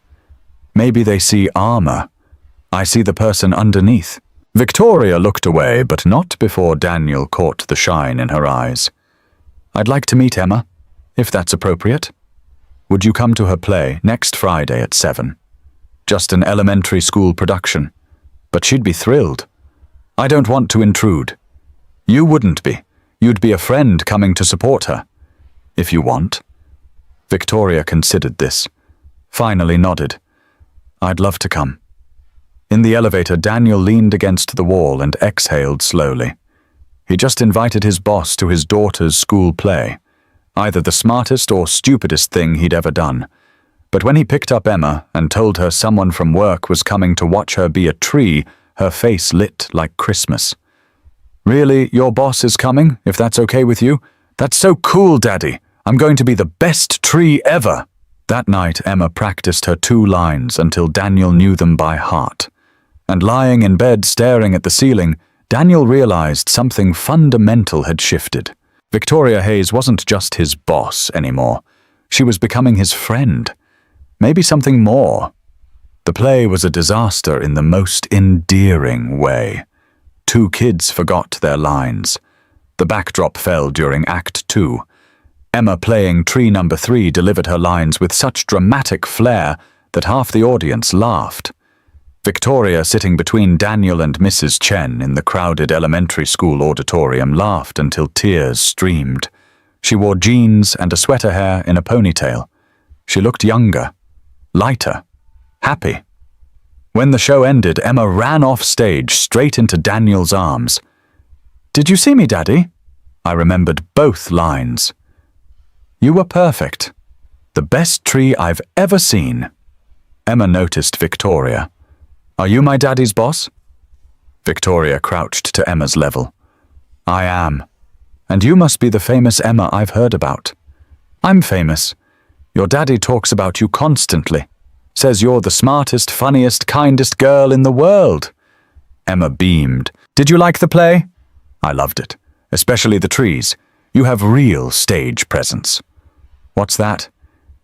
Maybe they see armor. I see the person underneath. Victoria looked away, but not before Daniel caught the shine in her eyes. I'd like to meet Emma, if that's appropriate. Would you come to her play next Friday at 7? Just an elementary school production. But she'd be thrilled. I don't want to intrude. You wouldn't be. You'd be a friend coming to support her. If you want. Victoria considered this. Finally nodded. I'd love to come. In the elevator, Daniel leaned against the wall and exhaled slowly. He just invited his boss to his daughter's school play, either the smartest or stupidest thing he'd ever done. But when he picked up Emma and told her someone from work was coming to watch her be a tree, her face lit like Christmas. "Really, your boss is coming, if that's okay with you? That's so cool, Daddy. I'm going to be the best tree ever." That night, Emma practiced her 2 lines until Daniel knew them by heart. And lying in bed staring at the ceiling, Daniel realized something fundamental had shifted. Victoria Hayes wasn't just his boss anymore. She was becoming his friend. Maybe something more. The play was a disaster in the most endearing way. 2 kids forgot their lines. The backdrop fell during Act 2. Emma, playing tree number 3, delivered her lines with such dramatic flair that half the audience laughed. Victoria, sitting between Daniel and Mrs. Chen in the crowded elementary school auditorium, laughed until tears streamed. She wore jeans and a sweater hair in a ponytail. She looked younger, lighter, happy. When the show ended, Emma ran off stage straight into Daniel's arms. "Did you see me, Daddy?" I remembered both lines. "You were perfect. The best tree I've ever seen." Emma noticed Victoria. "Are you my daddy's boss?" Victoria crouched to Emma's level. "I am. And you must be the famous Emma I've heard about." "I'm famous. Your daddy talks about you constantly. Says you're the smartest, funniest, kindest girl in the world." Emma beamed. "Did you like the play?" "I loved it. Especially the trees. You have real stage presence." "What's that?"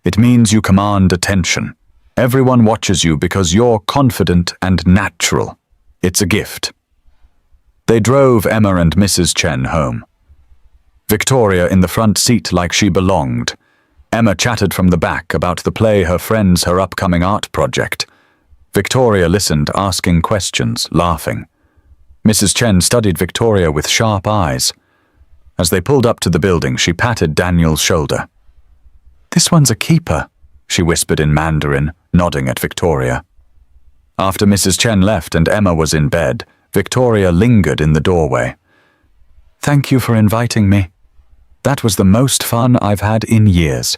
"It means you command attention. Everyone watches you because you're confident and natural. It's a gift." They drove Emma and Mrs. Chen home. Victoria in the front seat like she belonged. Emma chatted from the back about the play, her friends, her upcoming art project. Victoria listened, asking questions, laughing. Mrs. Chen studied Victoria with sharp eyes. As they pulled up to the building, she patted Daniel's shoulder. "This one's a keeper," she whispered in Mandarin, nodding at Victoria. After Mrs. Chen left and Emma was in bed, Victoria lingered in the doorway. "Thank you for inviting me. That was the most fun I've had in years."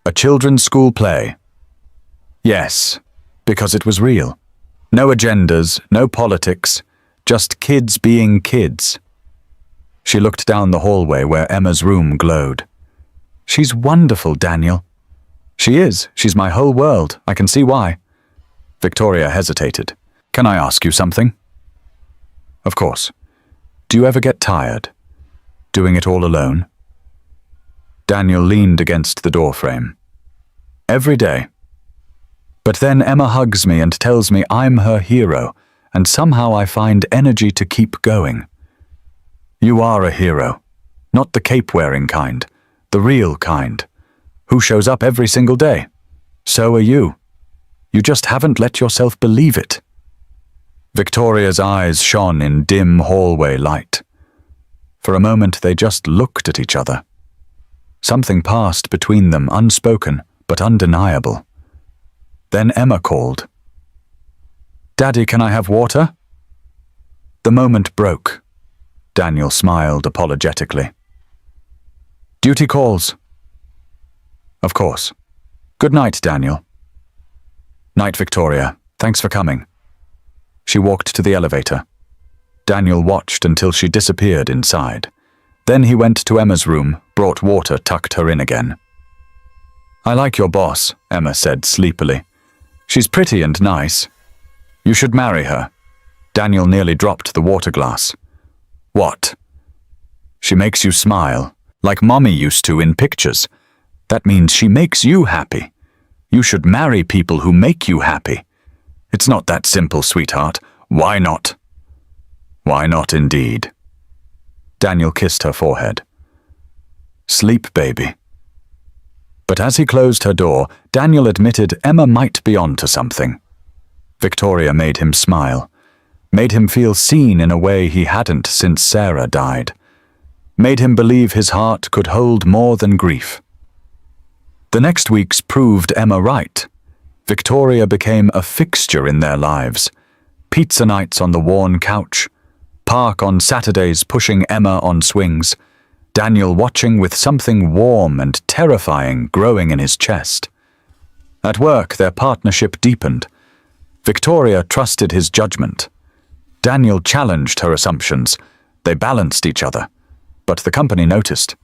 "A children's school play?" "Yes, because it was real. No agendas, no politics, just kids being kids." She looked down the hallway where Emma's room glowed. "She's wonderful, Daniel." "She is. She's my whole world. I can see why." Victoria hesitated. "Can I ask you something?" "Of course. Do you ever get tired? Doing it all alone?" Daniel leaned against the doorframe. "Every day. But then Emma hugs me and tells me I'm her hero, and somehow I find energy to keep going." "You are a hero. Not the cape-wearing kind. The real kind. Who shows up every single day. So are you. You just haven't let yourself believe it." Victoria's eyes shone in dim hallway light. For a moment they just looked at each other. Something passed between them, unspoken but undeniable. Then Emma called. "Daddy, can I have water?" The moment broke. Daniel smiled apologetically. "Duty calls." "Of course. Good night, Daniel." "Night, Victoria. Thanks for coming." She walked to the elevator. Daniel watched until she disappeared inside. Then he went to Emma's room, brought water, tucked her in again. "I like your boss," Emma said sleepily. "She's pretty and nice. You should marry her." Daniel nearly dropped the water glass. "What?" "She makes you smile, like Mommy used to in pictures. That means she makes you happy. You should marry people who make you happy. It's not that simple, sweetheart. Why not?" "Why not, indeed." Daniel kissed her forehead. "Sleep, baby." But as he closed her door, Daniel admitted Emma might be on to something. Victoria made him smile, made him feel seen in a way he hadn't since Sarah died, made him believe his heart could hold more than grief. The next weeks proved Emma right. Victoria became a fixture in their lives, pizza nights on the worn couch, park on Saturdays pushing Emma on swings, Daniel watching with something warm and terrifying growing in his chest. At work, their partnership deepened. Victoria trusted his judgment. Daniel challenged her assumptions. They balanced each other. But the company noticed.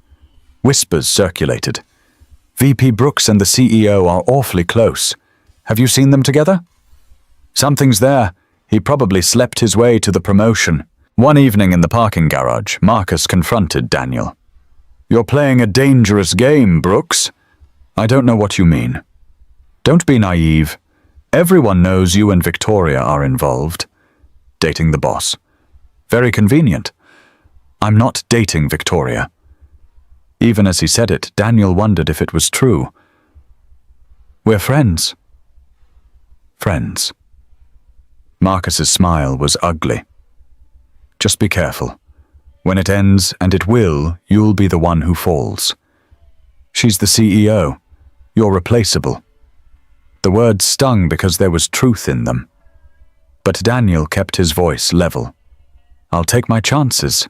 Whispers circulated. VP Brooks and the CEO are awfully close. Have you seen them together? Something's there. He probably slept his way to the promotion. One evening in the parking garage, Marcus confronted Daniel. You're playing a dangerous game, Brooks. I don't know what you mean. Don't be naive. Everyone knows you and Victoria are involved. Dating the boss. Very convenient. I'm not dating Victoria. Even as he said it, Daniel wondered if it was true. We're friends. Friends. Marcus's smile was ugly. Just be careful. When it ends, and it will, you'll be the one who falls. She's the CEO. You're replaceable. The words stung because there was truth in them. But Daniel kept his voice level. I'll take my chances.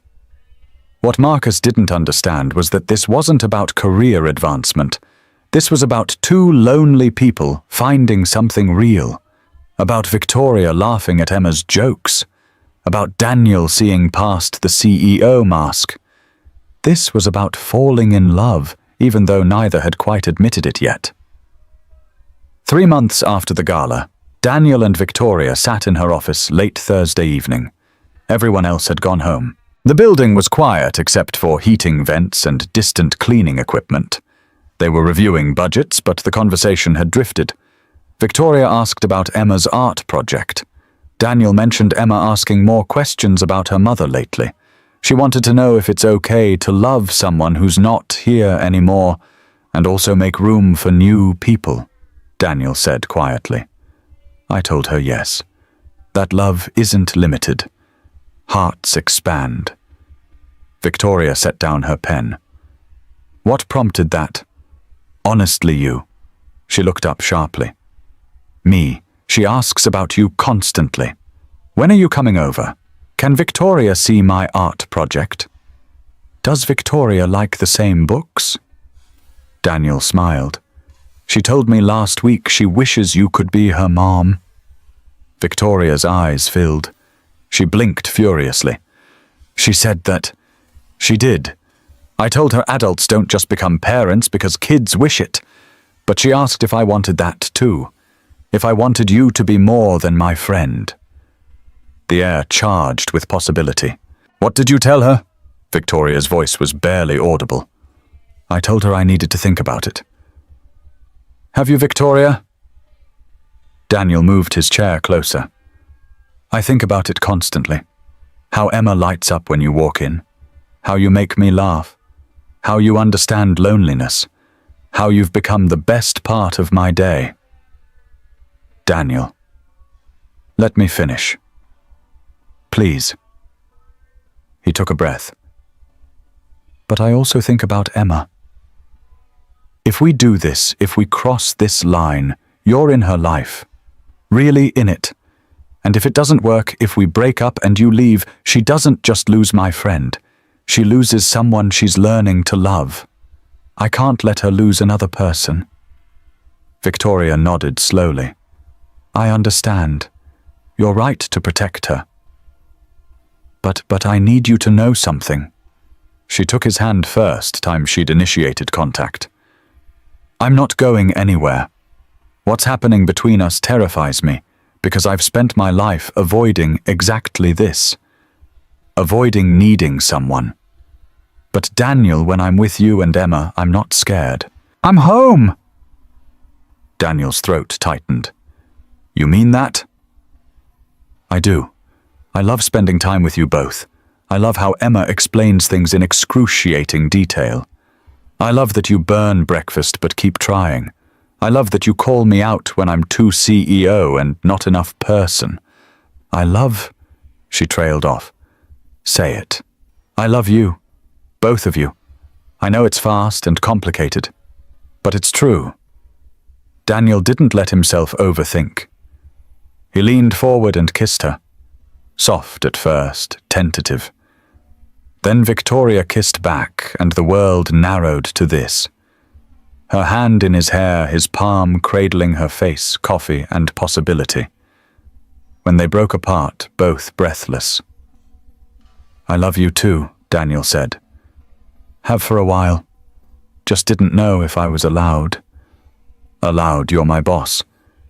What Marcus didn't understand was that this wasn't about career advancement. This was about two lonely people finding something real. About Victoria laughing at Emma's jokes. About Daniel seeing past the CEO mask. This was about falling in love, even though neither had quite admitted it yet. 3 months after the gala, Daniel and Victoria sat in her office late Thursday evening. Everyone else had gone home. The building was quiet except for heating vents and distant cleaning equipment. They were reviewing budgets, but the conversation had drifted. Victoria asked about Emma's art project. Daniel mentioned Emma asking more questions about her mother lately. She wanted to know if it's okay to love someone who's not here anymore, and also make room for new people, Daniel said quietly. I told her yes. That love isn't limited. Hearts expand. Victoria set down her pen. What prompted that? Honestly, you. She looked up sharply. Me. She asks about you constantly. When are you coming over? Can Victoria see my art project? Does Victoria like the same books? Daniel smiled. She told me last week she wishes you could be her mom. Victoria's eyes filled. She blinked furiously. She said that. She did. I told her adults don't just become parents because kids wish it. But she asked if I wanted that too. If I wanted you to be more than my friend. The air charged with possibility. What did you tell her? Victoria's voice was barely audible. I told her I needed to think about it. Have you, Victoria? Daniel moved his chair closer. I think about it constantly. How Emma lights up when you walk in. How you make me laugh. How you understand loneliness. How you've become the best part of my day. Daniel. Let me finish. Please. He took a breath. But I also think about Emma. If we do this, if we cross this line, you're in her life. Really in it. And if it doesn't work, if we break up and you leave, she doesn't just lose my friend. She loses someone she's learning to love. I can't let her lose another person. Victoria nodded slowly. I understand. You're right to protect her. But I need you to know something. She took his hand first time she'd initiated contact. I'm not going anywhere. What's happening between us terrifies me, because I've spent my life avoiding exactly this. Avoiding needing someone. But Daniel, when I'm with you and Emma, I'm not scared. I'm home! Daniel's throat tightened. You mean that? I do. I love spending time with you both. I love how Emma explains things in excruciating detail. I love that you burn breakfast but keep trying. I love that you call me out when I'm too CEO and not enough person. I love... She trailed off. Say it. I love you. Both of you. I know it's fast and complicated, but it's true. Daniel didn't let himself overthink. He leaned forward and kissed her. soft at first, tentative. Then Victoria kissed back, and the world narrowed to this. Her hand in his hair, his palm cradling her face, coffee and possibility. When they broke apart, both breathless. "I love you too," Daniel said. "Have for a while. Just didn't know if I was allowed." "Allowed, you're my boss.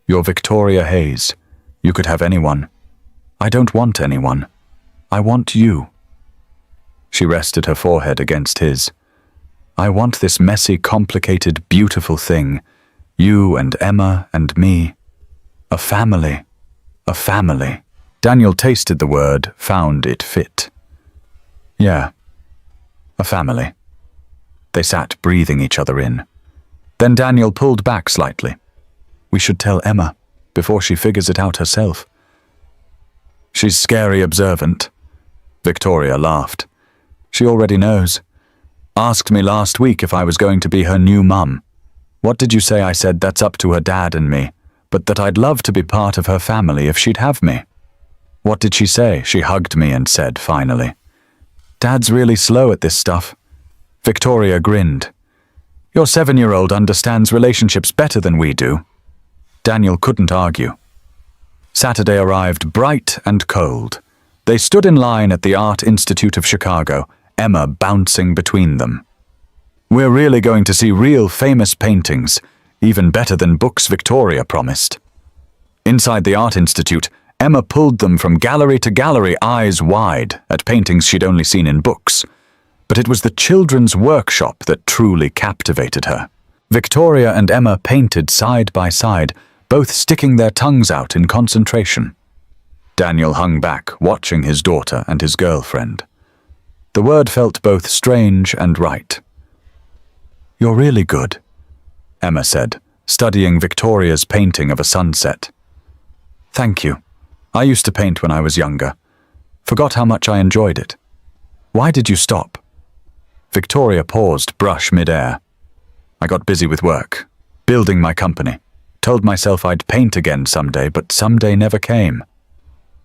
You're Victoria Hayes. You could have anyone. I don't want anyone. I want you." She rested her forehead against his. "I want this messy, complicated, beautiful thing. You and Emma and me. A family. A family." Daniel tasted the word, found it fit. "Yeah. A family." They sat breathing each other in. Then Daniel pulled back slightly. "We should tell Emma, before she figures it out herself." "She's scary observant." Victoria laughed. "She already knows. Asked me last week if I was going to be her new mum. What did you say I said? That's up to her dad and me, but that I'd love to be part of her family if she'd have me." "What did she say?" She hugged me and said, finally. "Dad's really slow at this stuff." Victoria grinned. "Your 7-year-old understands relationships better than we do." Daniel couldn't argue. Saturday arrived bright and cold. They stood in line at the Art Institute of Chicago, Emma bouncing between them. "We're really going to see real famous paintings, even better than books Victoria promised." Inside the Art Institute, Emma pulled them from gallery to gallery, eyes wide, at paintings she'd only seen in books. But it was the children's workshop that truly captivated her. Victoria and Emma painted side by side, both sticking their tongues out in concentration. Daniel hung back, watching his daughter and his girlfriend. The word felt both strange and right. "You're really good," Emma said, studying Victoria's painting of a sunset. "Thank you. I used to paint when I was younger. Forgot how much I enjoyed it." "Why did you stop?" Victoria paused, brush mid-air. "I got busy with work, building my company. Told myself I'd paint again someday, but someday never came."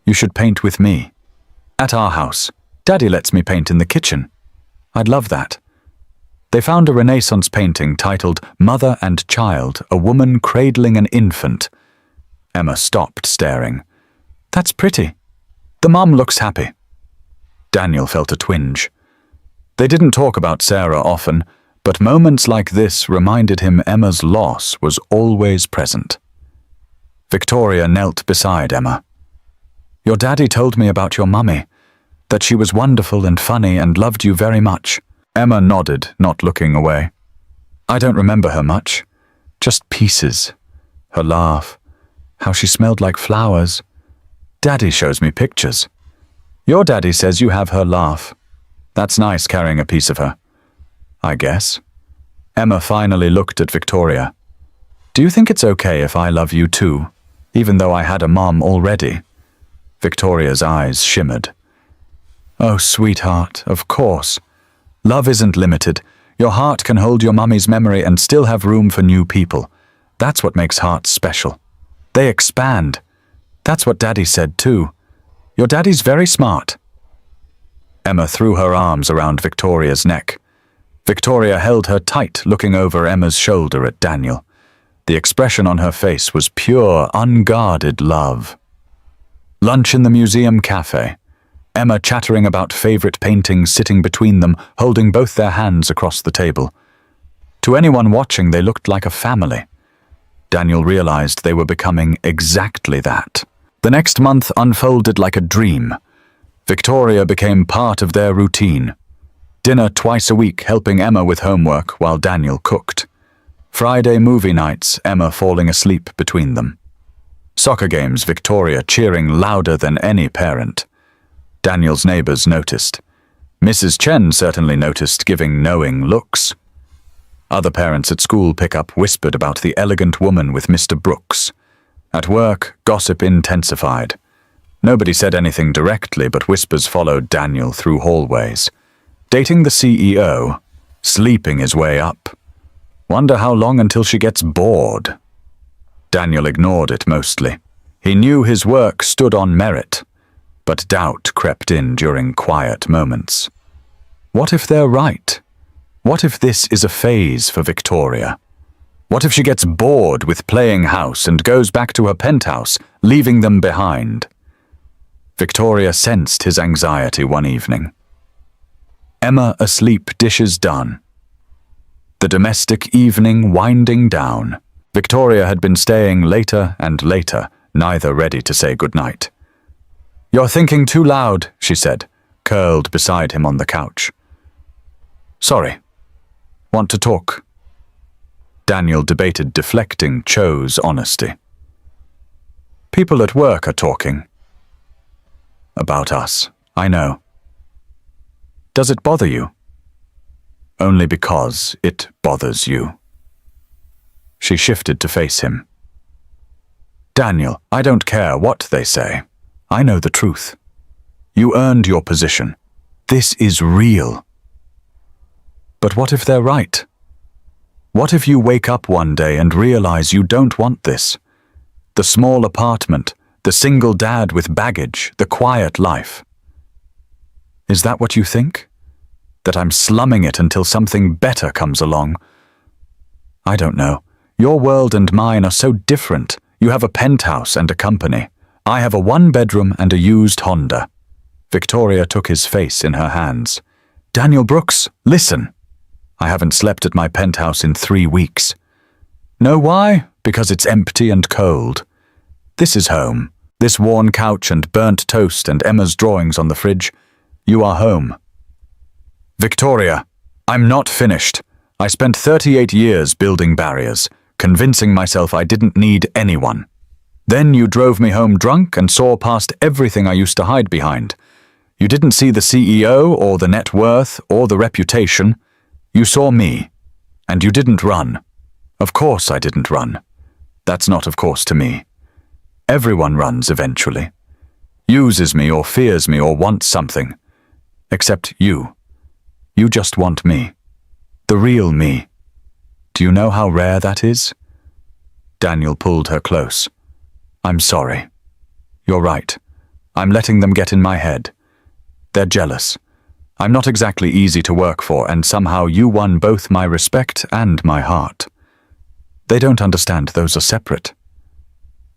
"You should paint with me. At our house. Daddy lets me paint in the kitchen. I'd love that." They found a Renaissance painting titled Mother and Child, a woman cradling an infant. Emma stopped staring. "That's pretty. The mom looks happy." Daniel felt a twinge. They didn't talk about Sarah often, but moments like this reminded him Emma's loss was always present. Victoria knelt beside Emma. "Your daddy told me about your mummy, that she was wonderful and funny and loved you very much." Emma nodded, not looking away. "I don't remember her much. Just pieces. Her laugh. How she smelled like flowers. Daddy shows me pictures. Your daddy says you have her laugh. That's nice carrying a piece of her." "I guess." Emma finally looked at Victoria. "Do you think it's okay if I love you too, even though I had a mom already?" Victoria's eyes shimmered. "Oh, sweetheart, of course. Love isn't limited. Your heart can hold your mummy's memory and still have room for new people. That's what makes hearts special. They expand. That's what Daddy said too. Your daddy's very smart." Emma threw her arms around Victoria's neck. Victoria held her tight, looking over Emma's shoulder at Daniel. The expression on her face was pure, unguarded love. Lunch in the museum cafe. Emma chattering about favorite paintings, sitting between them, holding both their hands across the table. To anyone watching, they looked like a family. Daniel realized they were becoming exactly that. The next month unfolded like a dream. Victoria became part of their routine. Dinner twice a week, helping Emma with homework while Daniel cooked. Friday movie nights, Emma falling asleep between them. Soccer games, Victoria cheering louder than any parent. Daniel's neighbors noticed. Mrs. Chen certainly noticed, giving knowing looks. Other parents at school pickup whispered about the elegant woman with Mr. Brooks. At work, gossip intensified. Nobody said anything directly, but whispers followed Daniel through hallways. Dating the CEO, sleeping his way up. Wonder how long until she gets bored. Daniel ignored it mostly. He knew his work stood on merit. But doubt crept in during quiet moments. What if they're right? What if this is a phase for Victoria? What if she gets bored with playing house and goes back to her penthouse, leaving them behind? Victoria sensed his anxiety one evening. Emma asleep, dishes done. The domestic evening winding down. Victoria had been staying later and later, neither ready to say goodnight. "You're thinking too loud," she said, curled beside him on the couch. "Sorry. Want to talk?" Daniel debated deflecting, chose honesty. "People at work are talking. About us, I know. Does it bother you?" "Only because it bothers you." She shifted to face him. "Daniel, I don't care what they say. I know the truth. You earned your position. This is real." "But what if they're right? What if you wake up one day and realize you don't want this? The small apartment, the single dad with baggage, the quiet life. Is that what you think? That I'm slumming it until something better comes along? I don't know. Your world and mine are so different. You have a penthouse and a company. I have a one-bedroom and a used Honda." Victoria took his face in her hands. "Daniel Brooks, listen. I haven't slept at my penthouse in 3 weeks. Know why? Because it's empty and cold. This is home. This worn couch and burnt toast and Emma's drawings on the fridge. You are home." "Victoria, I'm not finished. I spent 38 years building barriers, convincing myself I didn't need anyone. Then you drove me home drunk and saw past everything I used to hide behind. You didn't see the CEO or the net worth or the reputation. You saw me, and you didn't run. Of course I didn't run. That's not of course to me. Everyone runs eventually. Uses me or fears me or wants something. Except you. You just want me. The real me. Do you know how rare that is?" Daniel pulled her close. "I'm sorry. You're right. I'm letting them get in my head. They're jealous. I'm not exactly easy to work for, and somehow you won both my respect and my heart. They don't understand those are separate."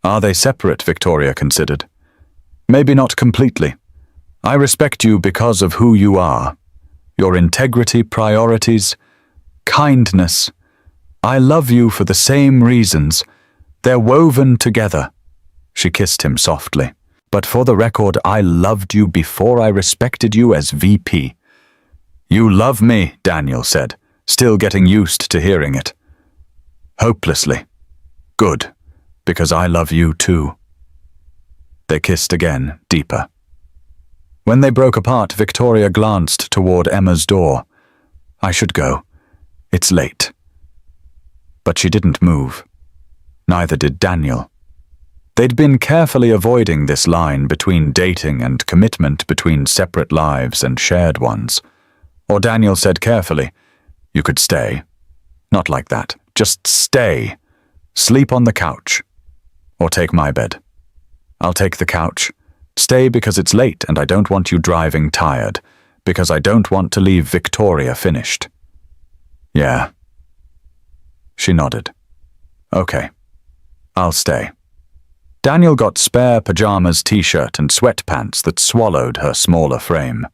"Are they separate?" Victoria considered. "Maybe not completely. I respect you because of who you are. Your integrity, priorities, kindness. I love you for the same reasons. They're woven together." She kissed him softly. "But for the record, I loved you before I respected you as VP." "You love me," Daniel said, still getting used to hearing it. "Hopelessly. Good, because I love you too." They kissed again, deeper. When they broke apart, Victoria glanced toward Emma's door. "I should go. It's late." But she didn't move. Neither did Daniel. They'd been carefully avoiding this line between dating and commitment, between separate lives and shared ones. Or Daniel said carefully, "You could stay. Not like that. Just stay. Sleep on the couch. Or take my bed. I'll take the couch. Stay because it's late and I don't want you driving tired, because I don't want to leave Victoria finished." "Yeah." She nodded. "Okay. I'll stay." Daniel got spare pajamas, t-shirt, and sweatpants that swallowed her smaller frame.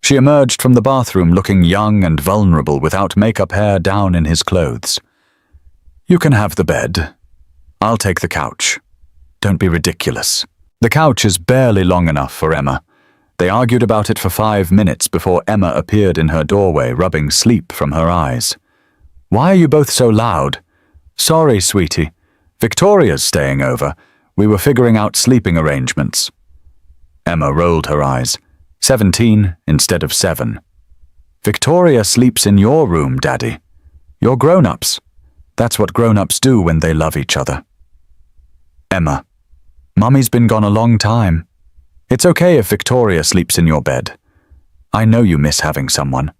She emerged from the bathroom looking young and vulnerable without makeup hair down in his clothes. "You can have the bed. I'll take the couch. Don't be ridiculous." The couch is barely long enough for Emma. They argued about it for 5 minutes before Emma appeared in her doorway, rubbing sleep from her eyes. "Why are you both so loud?" "Sorry, sweetie. Victoria's staying over. We were figuring out sleeping arrangements." Emma rolled her eyes. 17 instead of 7. "Victoria sleeps in your room, Daddy. You're grown-ups. That's what grown-ups do when they love each other." "Emma, Mummy's been gone a long time. It's okay if Victoria sleeps in your bed. I know you miss having someone."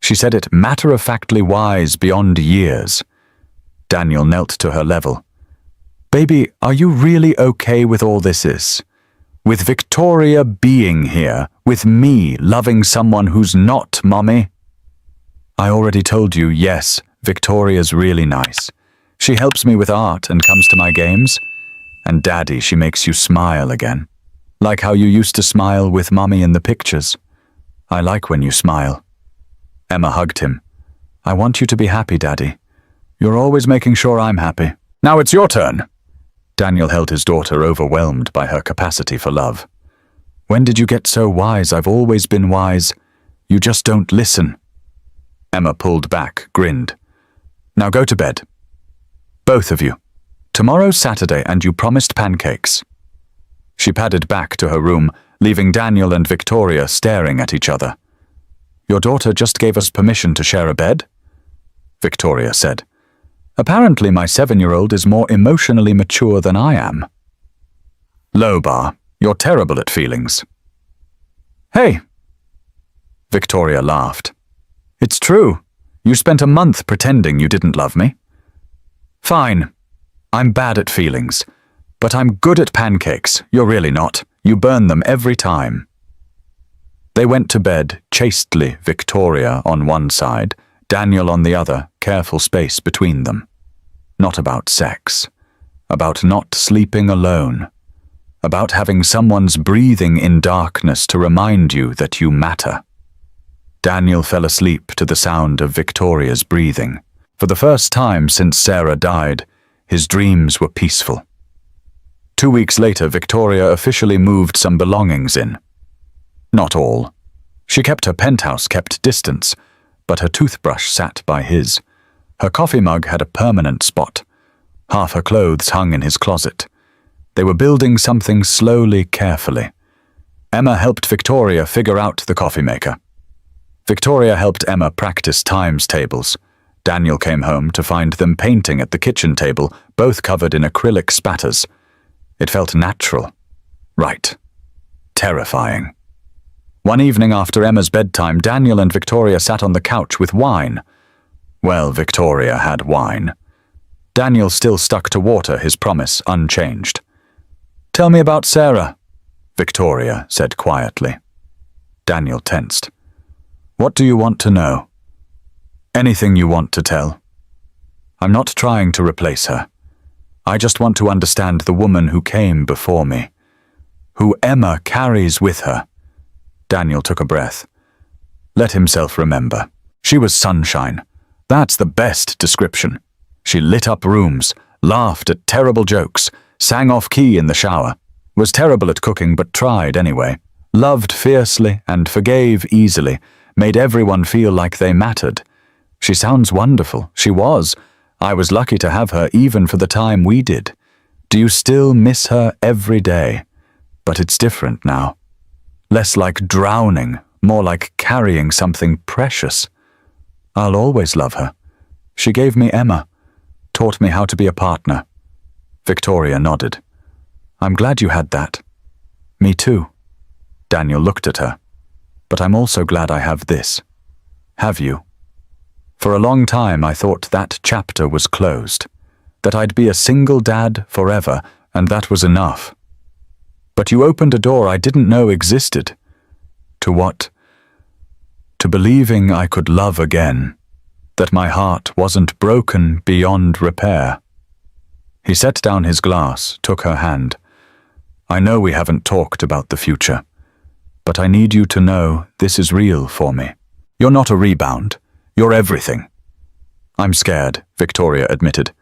She said it matter-of-factly wise beyond years. Daniel knelt to her level. "Baby, are you really okay with all this is? With Victoria being here, with me loving someone who's not Mommy? I already told you, yes, Victoria's really nice. She helps me with art and comes to my games. And Daddy, she makes you smile again. Like how you used to smile with Mommy in the pictures. I like when you smile. Emma hugged him. I want you to be happy, Daddy. You're always making sure I'm happy. Now it's your turn. Daniel held his daughter, overwhelmed by her capacity for love. When did you get so wise? I've always been wise. You just don't listen. Emma pulled back, grinned. Now go to bed. Both of you. Tomorrow's Saturday and you promised pancakes. She padded back to her room, leaving Daniel and Victoria staring at each other. Your daughter just gave us permission to share a bed? Victoria said. Apparently my 7-year-old is more emotionally mature than I am. Lobar, you're terrible at feelings. Hey! Victoria laughed. It's true. You spent a month pretending you didn't love me. Fine. I'm bad at feelings. But I'm good at pancakes. You're really not. You burn them every time. They went to bed, chastely, Victoria on one side, Daniel on the other, careful space between them. Not about sex. About not sleeping alone. About having someone's breathing in darkness to remind you that you matter. Daniel fell asleep to the sound of Victoria's breathing. For the first time since Sarah died, his dreams were peaceful. 2 weeks later, Victoria officially moved some belongings in. Not all. She kept her penthouse kept distance, but her toothbrush sat by his. Her coffee mug had a permanent spot. Half her clothes hung in his closet. They were building something slowly, carefully. Emma helped Victoria figure out the coffee maker. Victoria helped Emma practice times tables. Daniel came home to find them painting at the kitchen table, both covered in acrylic spatters. It felt natural. Right. Terrifying. One evening after Emma's bedtime, Daniel and Victoria sat on the couch with wine. Well, Victoria had wine. Daniel still stuck to water, his promise unchanged. Tell me about Sarah, Victoria said quietly. Daniel tensed. What do you want to know? Anything you want to tell. I'm not trying to replace her. I just want to understand the woman who came before me. Who Emma carries with her. Daniel took a breath. Let himself remember. She was sunshine. That's the best description. She lit up rooms, laughed at terrible jokes, sang off-key in the shower, was terrible at cooking but tried anyway, loved fiercely and forgave easily, made everyone feel like they mattered. She sounds wonderful. She was. I was lucky to have her even for the time we did. Do you still miss her every day? But it's different now. Less like drowning, more like carrying something precious. I'll always love her. She gave me Emma, taught me how to be a partner. Victoria nodded. I'm glad you had that. Me too. Daniel looked at her. But I'm also glad I have this. Have you? For a long time I thought that chapter was closed, that I'd be a single dad forever, and that was enough. But you opened a door I didn't know existed. To what? To believing I could love again, that my heart wasn't broken beyond repair. He set down his glass, took her hand. I know we haven't talked about the future, but I need you to know this is real for me. You're not a rebound. You're everything. I'm scared, Victoria admitted.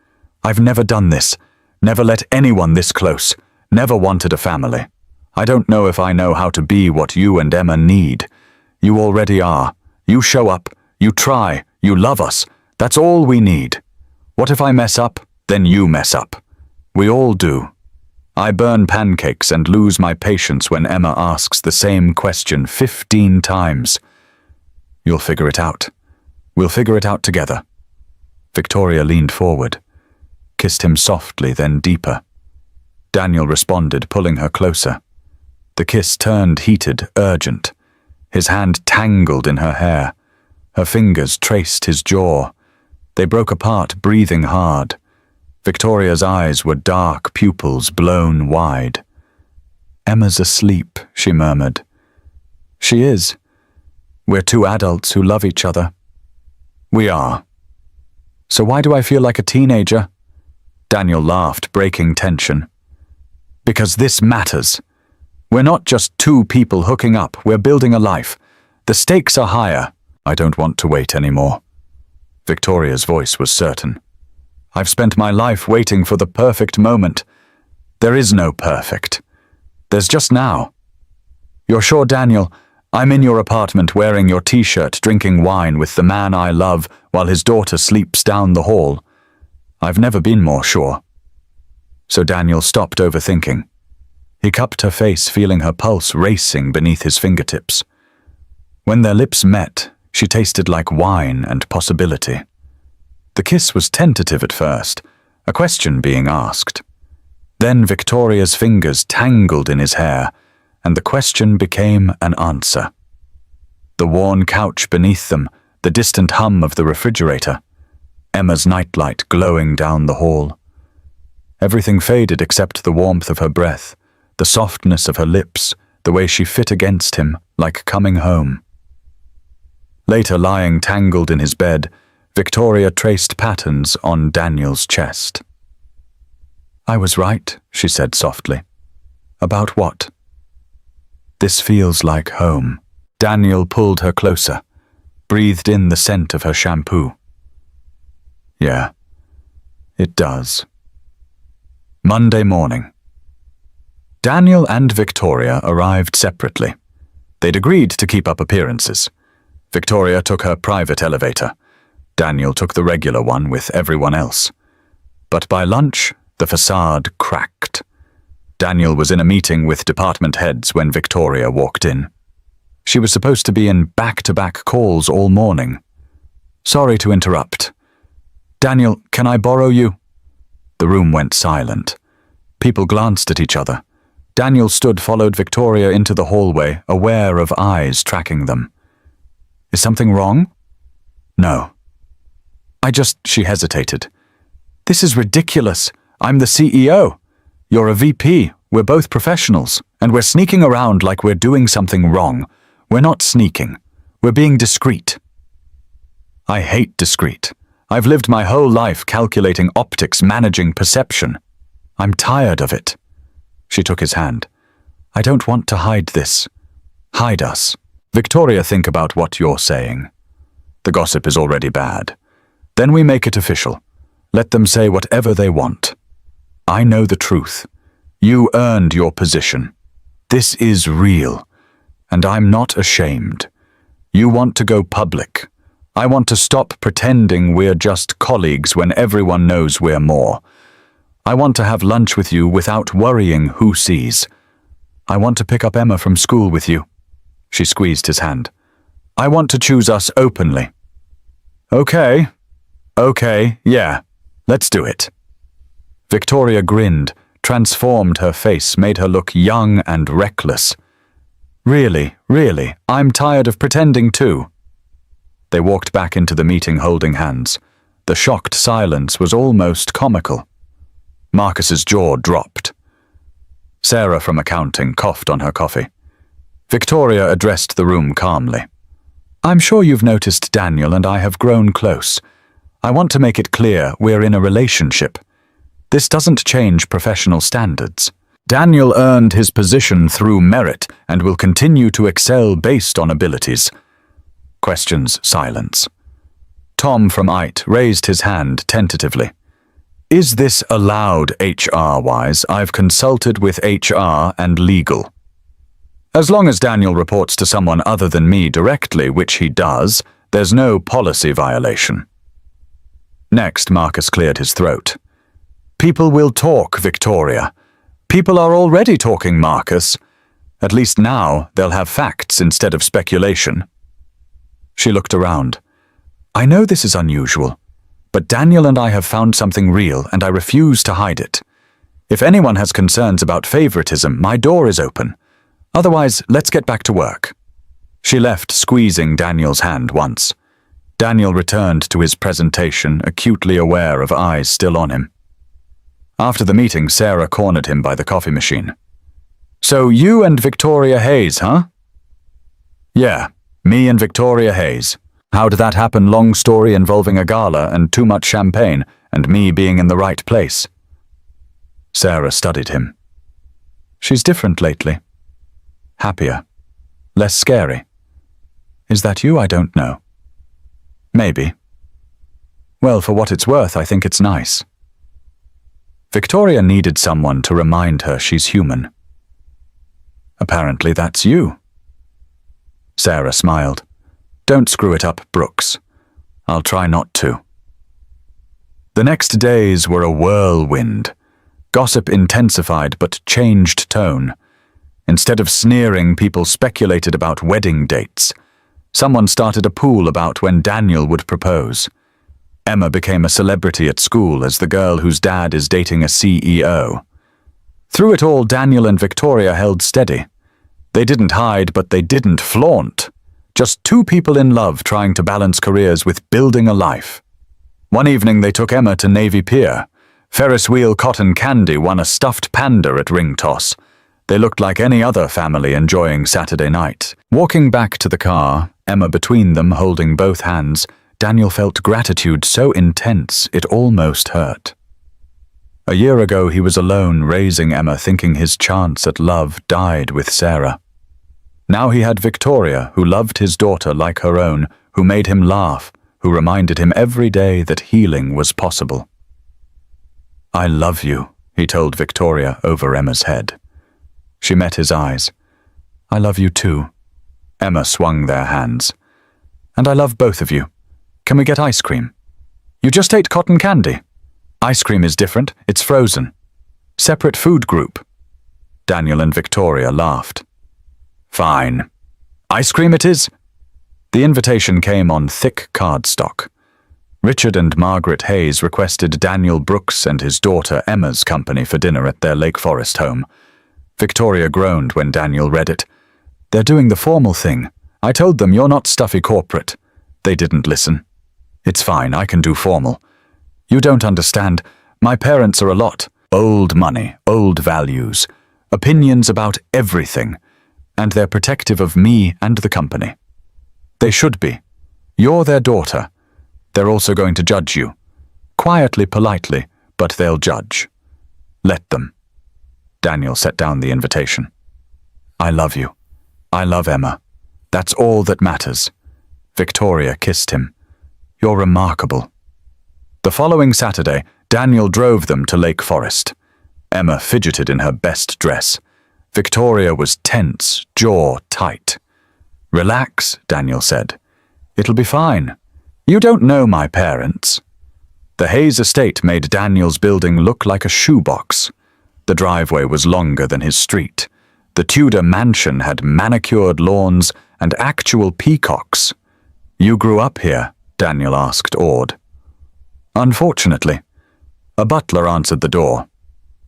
I've never done this, never let anyone this close, never wanted a family. I don't know if I know how to be what you and Emma need. You already are. You show up, you try, you love us. That's all we need. What if I mess up? Then you mess up. We all do. I burn pancakes and lose my patience when Emma asks the same question 15 times. You'll figure it out. We'll figure it out together. Victoria leaned forward, kissed him softly, then deeper. Daniel responded, pulling her closer. The kiss turned heated, urgent. His hand tangled in her hair. Her fingers traced his jaw. They broke apart, breathing hard. Victoria's eyes were dark pupils blown wide. "Emma's asleep," she murmured. "She is. We're two adults who love each other." "We are. So why do I feel like a teenager?" Daniel laughed, breaking tension. "Because this matters. We're not just two people hooking up, we're building a life. The stakes are higher." "I don't want to wait anymore." Victoria's voice was certain. "I've spent my life waiting for the perfect moment. There is no perfect. There's just now." "You're sure, Daniel? I'm in your apartment wearing your t-shirt, drinking wine with the man I love while his daughter sleeps down the hall. I've never been more sure." So Daniel stopped overthinking. He cupped her face, feeling her pulse racing beneath his fingertips. When their lips met, she tasted like wine and possibility. The kiss was tentative at first, a question being asked. Then Victoria's fingers tangled in his hair, and the question became an answer. The worn couch beneath them, the distant hum of the refrigerator, Emma's nightlight glowing down the hall. Everything faded except the warmth of her breath, the softness of her lips, the way she fit against him, like coming home. Later, lying tangled in his bed, Victoria traced patterns on Daniel's chest. "I was right," she said softly. "About what?" "This feels like home." Daniel pulled her closer, breathed in the scent of her shampoo. "Yeah, it does." Monday morning. Daniel and Victoria arrived separately. They'd agreed to keep up appearances. Victoria took her private elevator. Daniel took the regular one with everyone else. But by lunch, the facade cracked. Daniel was in a meeting with department heads when Victoria walked in. She was supposed to be in back-to-back calls all morning. "Sorry to interrupt. Daniel, can I borrow you?" The room went silent. People glanced at each other. Daniel followed Victoria into the hallway, aware of eyes tracking them. "Is something wrong?" "No." She hesitated. "This is ridiculous. I'm the CEO. You're a VP. We're both professionals, and we're sneaking around like we're doing something wrong. We're not sneaking. We're being discreet." "I hate discreet. I've lived my whole life calculating optics, managing perception. I'm tired of it." She took his hand. "I don't want to hide this. Hide us. Victoria, think about what you're saying. The gossip is already bad. Then we make it official. Let them say whatever they want. I know the truth. You earned your position. This is real, and I'm not ashamed. You want to go public. I want to stop pretending we're just colleagues when everyone knows we're more. I want to have lunch with you without worrying who sees. I want to pick up Emma from school with you." She squeezed his hand. "I want to choose us openly." Okay, yeah, let's do it." Victoria grinned, transformed her face, made her look young and reckless. Really, I'm tired of pretending too." They walked back into the meeting holding hands. The shocked silence was almost comical. Marcus's jaw dropped. Sarah from accounting coughed on her coffee. Victoria addressed the room calmly. "I'm sure you've noticed Daniel and I have grown close. I want to make it clear we're in a relationship. This doesn't change professional standards. Daniel earned his position through merit and will continue to excel based on abilities." Questions, silence. Tom from IT raised his hand tentatively. "Is this allowed HR-wise? I've consulted with HR and legal." "As long as Daniel reports to someone other than me directly, which he does, there's no policy violation." Next, Marcus cleared his throat. "People will talk, Victoria. People are already talking, Marcus. At least now they'll have facts instead of speculation." She looked around. "I know this is unusual, but Daniel and I have found something real and I refuse to hide it. If anyone has concerns about favoritism, my door is open. Otherwise, let's get back to work." She left, squeezing Daniel's hand once. Daniel returned to his presentation, acutely aware of eyes still on him. After the meeting, Sarah cornered him by the coffee machine. So you and Victoria Hayes, huh? Yeah, me and Victoria Hayes. How did that happen? Long story involving a gala and too much champagne and me being in the right place. Sarah studied him. She's different lately. Happier. Less scary. Is that you? I don't know. Maybe. Well, for what it's worth, I think it's nice. Victoria needed someone to remind her she's human. Apparently that's you. Sarah smiled. Don't screw it up, Brooks. I'll try not to. The next days were a whirlwind. Gossip intensified but changed tone. Instead of sneering, people speculated about wedding dates. Someone started a pool about when Daniel would propose. Emma became a celebrity at school as the girl whose dad is dating a CEO. Through it all, Daniel and Victoria held steady. They didn't hide, but they didn't flaunt. Just two people in love trying to balance careers with building a life. One evening they took Emma to Navy Pier. Ferris wheel cotton candy won a stuffed panda at ring toss. They looked like any other family enjoying Saturday night. Walking back to the car, Emma between them holding both hands, Daniel felt gratitude so intense it almost hurt. A year ago he was alone raising Emma, thinking his chance at love died with Sarah. Now he had Victoria, who loved his daughter like her own, who made him laugh, who reminded him every day that healing was possible. I love you, he told Victoria over Emma's head. She met his eyes. I love you too. Emma swung their hands. And I love both of you. Can we get ice cream? You just ate cotton candy. Ice cream is different, it's frozen. Separate food group. Daniel and Victoria laughed. Fine. Ice cream it is. The invitation came on thick cardstock. Richard and Margaret Hayes requested Daniel Brooks and his daughter Emma's company for dinner at their Lake Forest home. Victoria groaned when Daniel read it. They're doing the formal thing. I told them you're not stuffy corporate. They didn't listen. It's fine, I can do formal. You don't understand. My parents are a lot. Old money, old values, opinions about everything, and they're protective of me and the company. They should be. You're their daughter. They're also going to judge you. Quietly, politely, but they'll judge. Let them. Daniel set down the invitation. I love you. I love Emma. That's all that matters. Victoria kissed him. You're remarkable. The following Saturday, Daniel drove them to Lake Forest. Emma fidgeted in her best dress. Victoria was tense, jaw tight. Relax, Daniel said. It'll be fine. You don't know my parents. The Hayes estate made Daniel's building look like a shoebox. The driveway was longer than his street. The Tudor mansion had manicured lawns and actual peacocks. You grew up here? Daniel asked, awed. Unfortunately. A butler answered the door.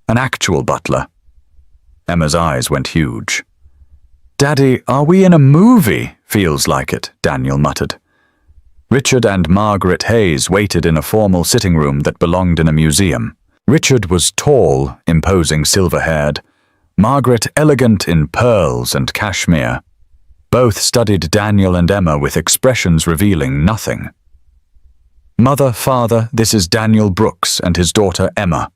An actual butler. Emma's eyes went huge. Daddy, are we in a movie? Feels like it, Daniel muttered. Richard and Margaret Hayes waited in a formal sitting room that belonged in a museum. Richard was tall, imposing, silver-haired. Margaret elegant in pearls and cashmere. Both studied Daniel and Emma with expressions revealing nothing. Mother, father, this is Daniel Brooks and his daughter Emma.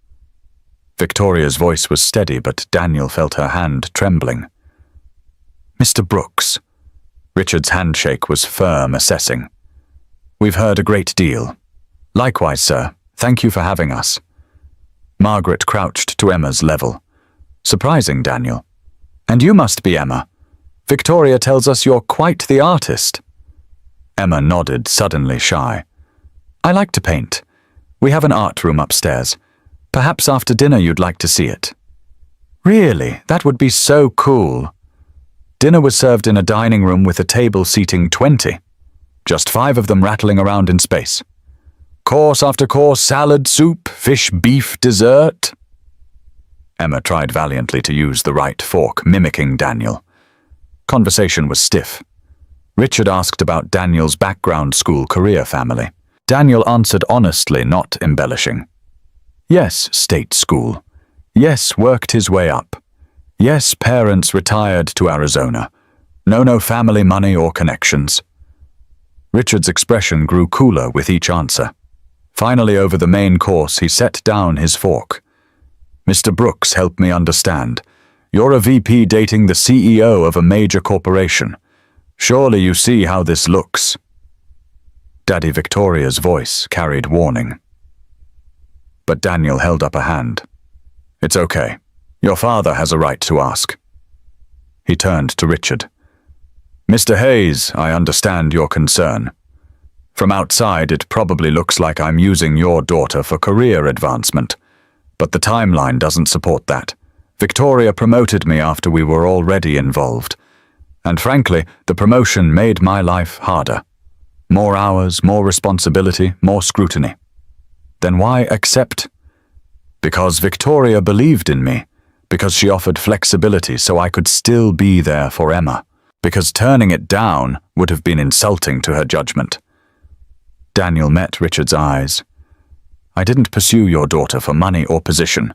Victoria's voice was steady, but Daniel felt her hand trembling. Mr. Brooks. Richard's handshake was firm, assessing. We've heard a great deal. Likewise, sir. Thank you for having us. Margaret crouched to Emma's level. Surprising, Daniel. And you must be Emma. Victoria tells us you're quite the artist. Emma nodded, suddenly shy. I like to paint. We have an art room upstairs. Perhaps after dinner you'd like to see it. Really, that would be so cool. Dinner was served in a dining room with a table seating 20. Just 5 of them rattling around in space. Course after course, salad, soup, fish, beef, dessert. Emma tried valiantly to use the right fork, mimicking Daniel. Conversation was stiff. Richard asked about Daniel's background, school, career, family. Daniel answered honestly, not embellishing. Yes, state school. Yes, worked his way up. Yes, parents retired to Arizona. No family money or connections. Richard's expression grew cooler with each answer. Finally, over the main course, he set down his fork. Mr. Brooks, help me understand. You're a VP dating the CEO of a major corporation. Surely you see how this looks. Daddy Victoria's voice carried warning. But Daniel held up a hand. It's okay. Your father has a right to ask. He turned to Richard. Mr. Hayes, I understand your concern. From outside, it probably looks like I'm using your daughter for career advancement. But the timeline doesn't support that. Victoria promoted me after we were already involved. And frankly, the promotion made my life harder. More hours, more responsibility, more scrutiny. Then why accept? Because Victoria believed in me. Because she offered flexibility so I could still be there for Emma. Because turning it down would have been insulting to her judgment. Daniel met Richard's eyes. I didn't pursue your daughter for money or position.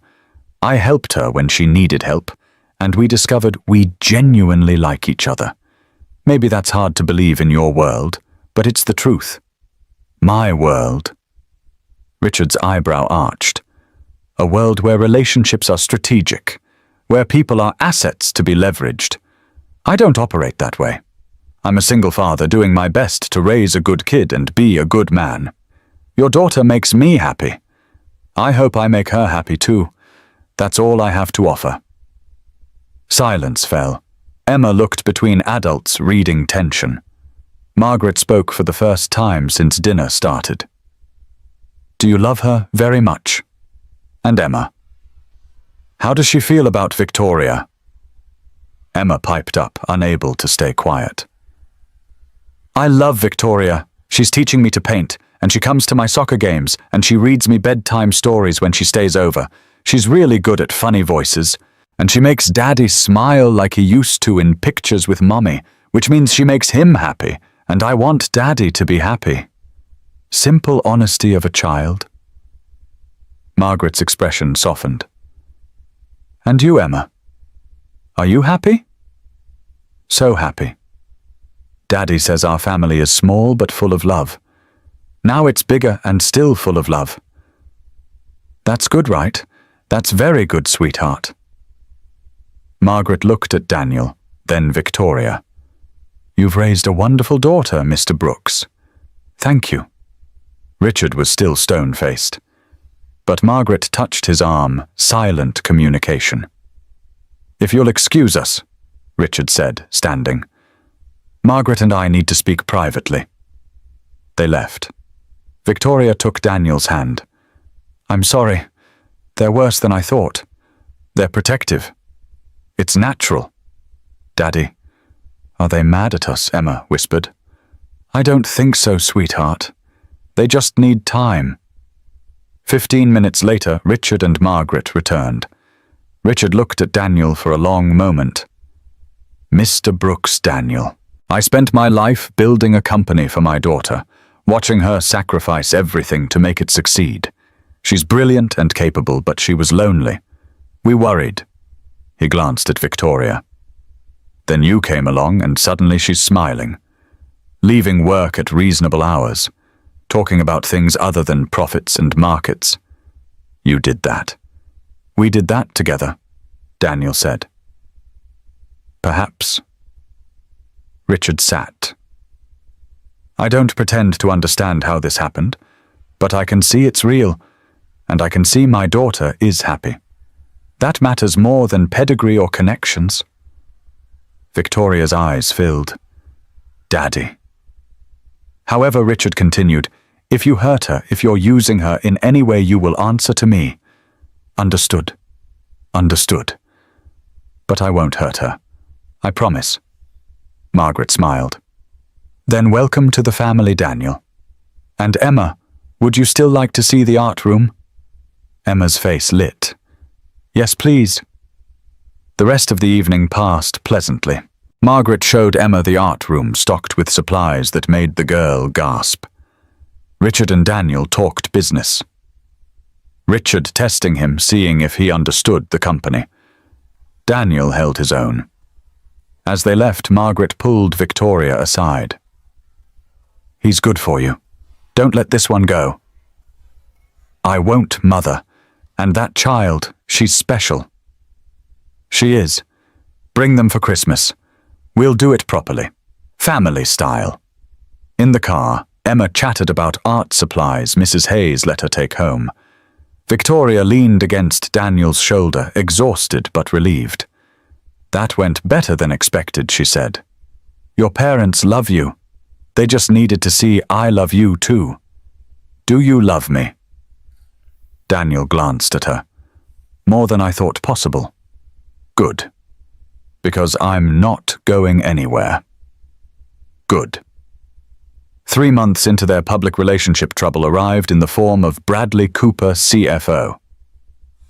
I helped her when she needed help, and we discovered we genuinely like each other. Maybe that's hard to believe in your world, but it's the truth. My world. Richard's eyebrow arched. A world where relationships are strategic, where people are assets to be leveraged. I don't operate that way. I'm a single father doing my best to raise a good kid and be a good man. Your daughter makes me happy. I hope I make her happy too. That's all I have to offer. Silence fell. Emma looked between adults reading tension. Margaret spoke for the first time since dinner started. Do you love her very much? And Emma? How does she feel about Victoria? Emma piped up, unable to stay quiet. I love Victoria. She's teaching me to paint, and she comes to my soccer games, and she reads me bedtime stories when she stays over. She's really good at funny voices, and she makes Daddy smile like he used to in pictures with Mommy, which means she makes him happy, and I want Daddy to be happy. Simple honesty of a child. Margaret's expression softened. And you, Emma? Are you happy? So happy. Daddy says our family is small but full of love. Now it's bigger and still full of love. That's good, right? That's very good, sweetheart. Margaret looked at Daniel, then Victoria. You've raised a wonderful daughter, Mr. Brooks. Thank you. Richard was still stone-faced. But Margaret touched his arm, silent communication. If you'll excuse us, Richard said, standing. Margaret and I need to speak privately. They left. Victoria took Daniel's hand. I'm sorry. They're worse than I thought. They're protective. It's natural. Daddy. Are they mad at us? Emma whispered. I don't think so, sweetheart. They just need time. 15 minutes later, Richard and Margaret returned. Richard looked at Daniel for a long moment. Mr. Brooks, Daniel. I spent my life building a company for my daughter, watching her sacrifice everything to make it succeed. She's brilliant and capable, but she was lonely. We worried. He glanced at Victoria. Then you came along and suddenly she's smiling. Leaving work at reasonable hours. Talking about things other than profits and markets. You did that. We did that together, Daniel said. Perhaps. Richard sat. I don't pretend to understand how this happened, but I can see it's real, and I can see my daughter is happy. That matters more than pedigree or connections. Victoria's eyes filled. Daddy. However, Richard continued, if you hurt her, if you're using her in any way, you will answer to me. Understood. Understood. But I won't hurt her. I promise. Margaret smiled. Then welcome to the family, Daniel. And Emma, would you still like to see the art room? Emma's face lit. Yes, please. The rest of the evening passed pleasantly. Margaret showed Emma the art room stocked with supplies that made the girl gasp. Richard and Daniel talked business. Richard testing him, seeing if he understood the company. Daniel held his own. As they left, Margaret pulled Victoria aside. "He's good for you. Don't let this one go." "I won't, Mother. And that child, she's special." "She is. Bring them for Christmas. We'll do it properly. Family style." In the car, Emma chatted about art supplies Mrs. Hayes let her take home. Victoria leaned against Daniel's shoulder, exhausted but relieved. "That went better than expected," she said. "Your parents love you. They just needed to see I love you too. Do you love me?" Daniel glanced at her. "More than I thought possible." "Good. Because I'm not going anywhere." "Good." 3 months into their public relationship, trouble arrived in the form of Bradley Cooper, CFO.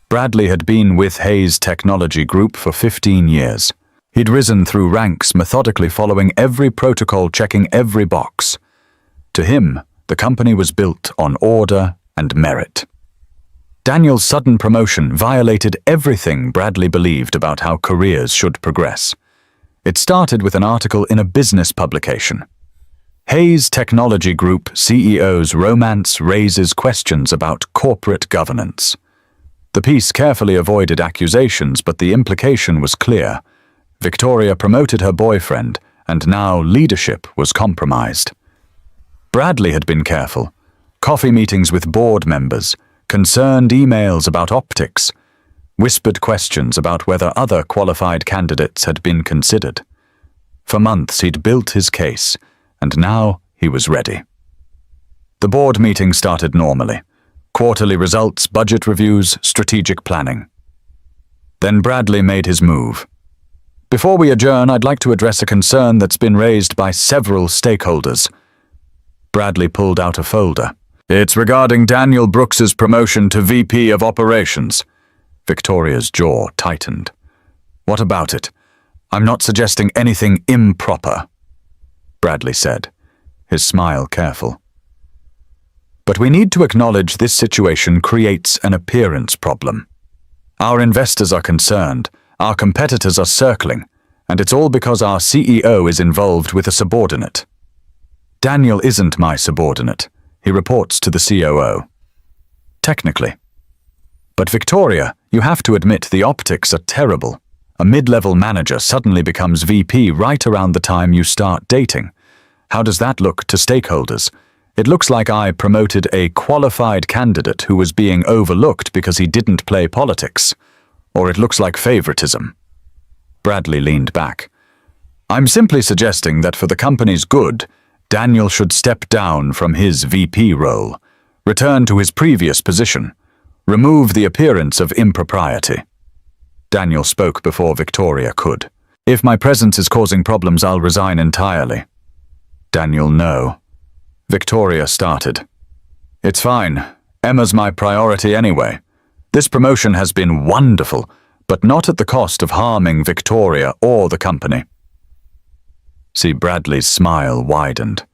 Bradley had been with Hayes Technology Group for 15 years. He'd risen through ranks, methodically following every protocol, checking every box. To him, the company was built on order and merit. Daniel's sudden promotion violated everything Bradley believed about how careers should progress. It started with an article in a business publication. Hayes Technology Group CEO's romance raises questions about corporate governance. The piece carefully avoided accusations, but the implication was clear. Victoria promoted her boyfriend, and now leadership was compromised. Bradley had been careful. Coffee meetings with board members, concerned emails about optics, whispered questions about whether other qualified candidates had been considered. For months he'd built his case, and now he was ready. The board meeting started normally. Quarterly results, budget reviews, strategic planning. Then Bradley made his move. "Before we adjourn, I'd like to address a concern that's been raised by several stakeholders." Bradley pulled out a folder. "It's regarding Daniel Brooks's promotion to VP of Operations." Victoria's jaw tightened. "What about it? I'm not suggesting anything improper," Bradley said, his smile careful. "But we need to acknowledge this situation creates an appearance problem. Our investors are concerned, our competitors are circling, and it's all because our CEO is involved with a subordinate. Daniel isn't my subordinate. He reports to the COO. Technically. But Victoria, you have to admit the optics are terrible. A mid-level manager suddenly becomes VP right around the time you start dating. How does that look to stakeholders? It looks like I promoted a qualified candidate who was being overlooked because he didn't play politics. Or it looks like favoritism." Bradley leaned back. "I'm simply suggesting that for the company's good, Daniel should step down from his VP role, return to his previous position, remove the appearance of impropriety." Daniel spoke before Victoria could. "If my presence is causing problems, I'll resign entirely." Daniel, no. Victoria started. "It's fine. Emma's my priority anyway. This promotion has been wonderful, but not at the cost of harming Victoria or the company." See, Bradley's smile widened.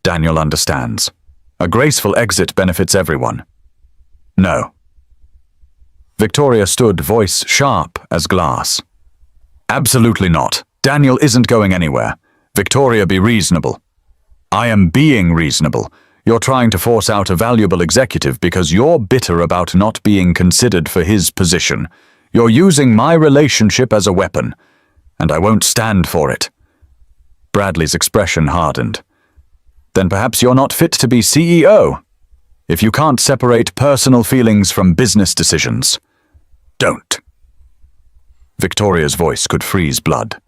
"Daniel understands. A graceful exit benefits everyone." "No." Victoria stood, voice sharp as glass. "Absolutely not. Daniel isn't going anywhere. Victoria, be reasonable." "I am being reasonable. You're trying to force out a valuable executive because you're bitter about not being considered for his position. You're using my relationship as a weapon, and I won't stand for it." Bradley's expression hardened. "Then perhaps you're not fit to be CEO. If you can't separate personal feelings from business decisions, don't." Victoria's voice could freeze blood.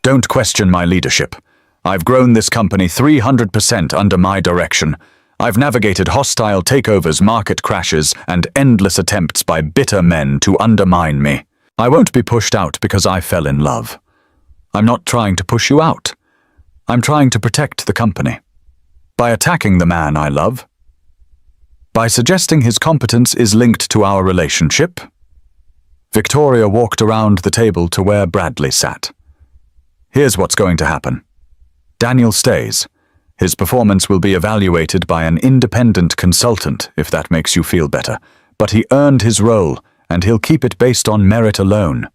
"Don't question my leadership. I've grown this company 300% under my direction. I've navigated hostile takeovers, market crashes, and endless attempts by bitter men to undermine me. I won't be pushed out because I fell in love. I'm not trying to push you out. I'm trying to protect the company. By attacking the man I love? By suggesting his competence is linked to our relationship?" Victoria walked around the table to where Bradley sat. "Here's what's going to happen. Daniel stays. His performance will be evaluated by an independent consultant, if that makes you feel better. But he earned his role, and he'll keep it based on merit alone.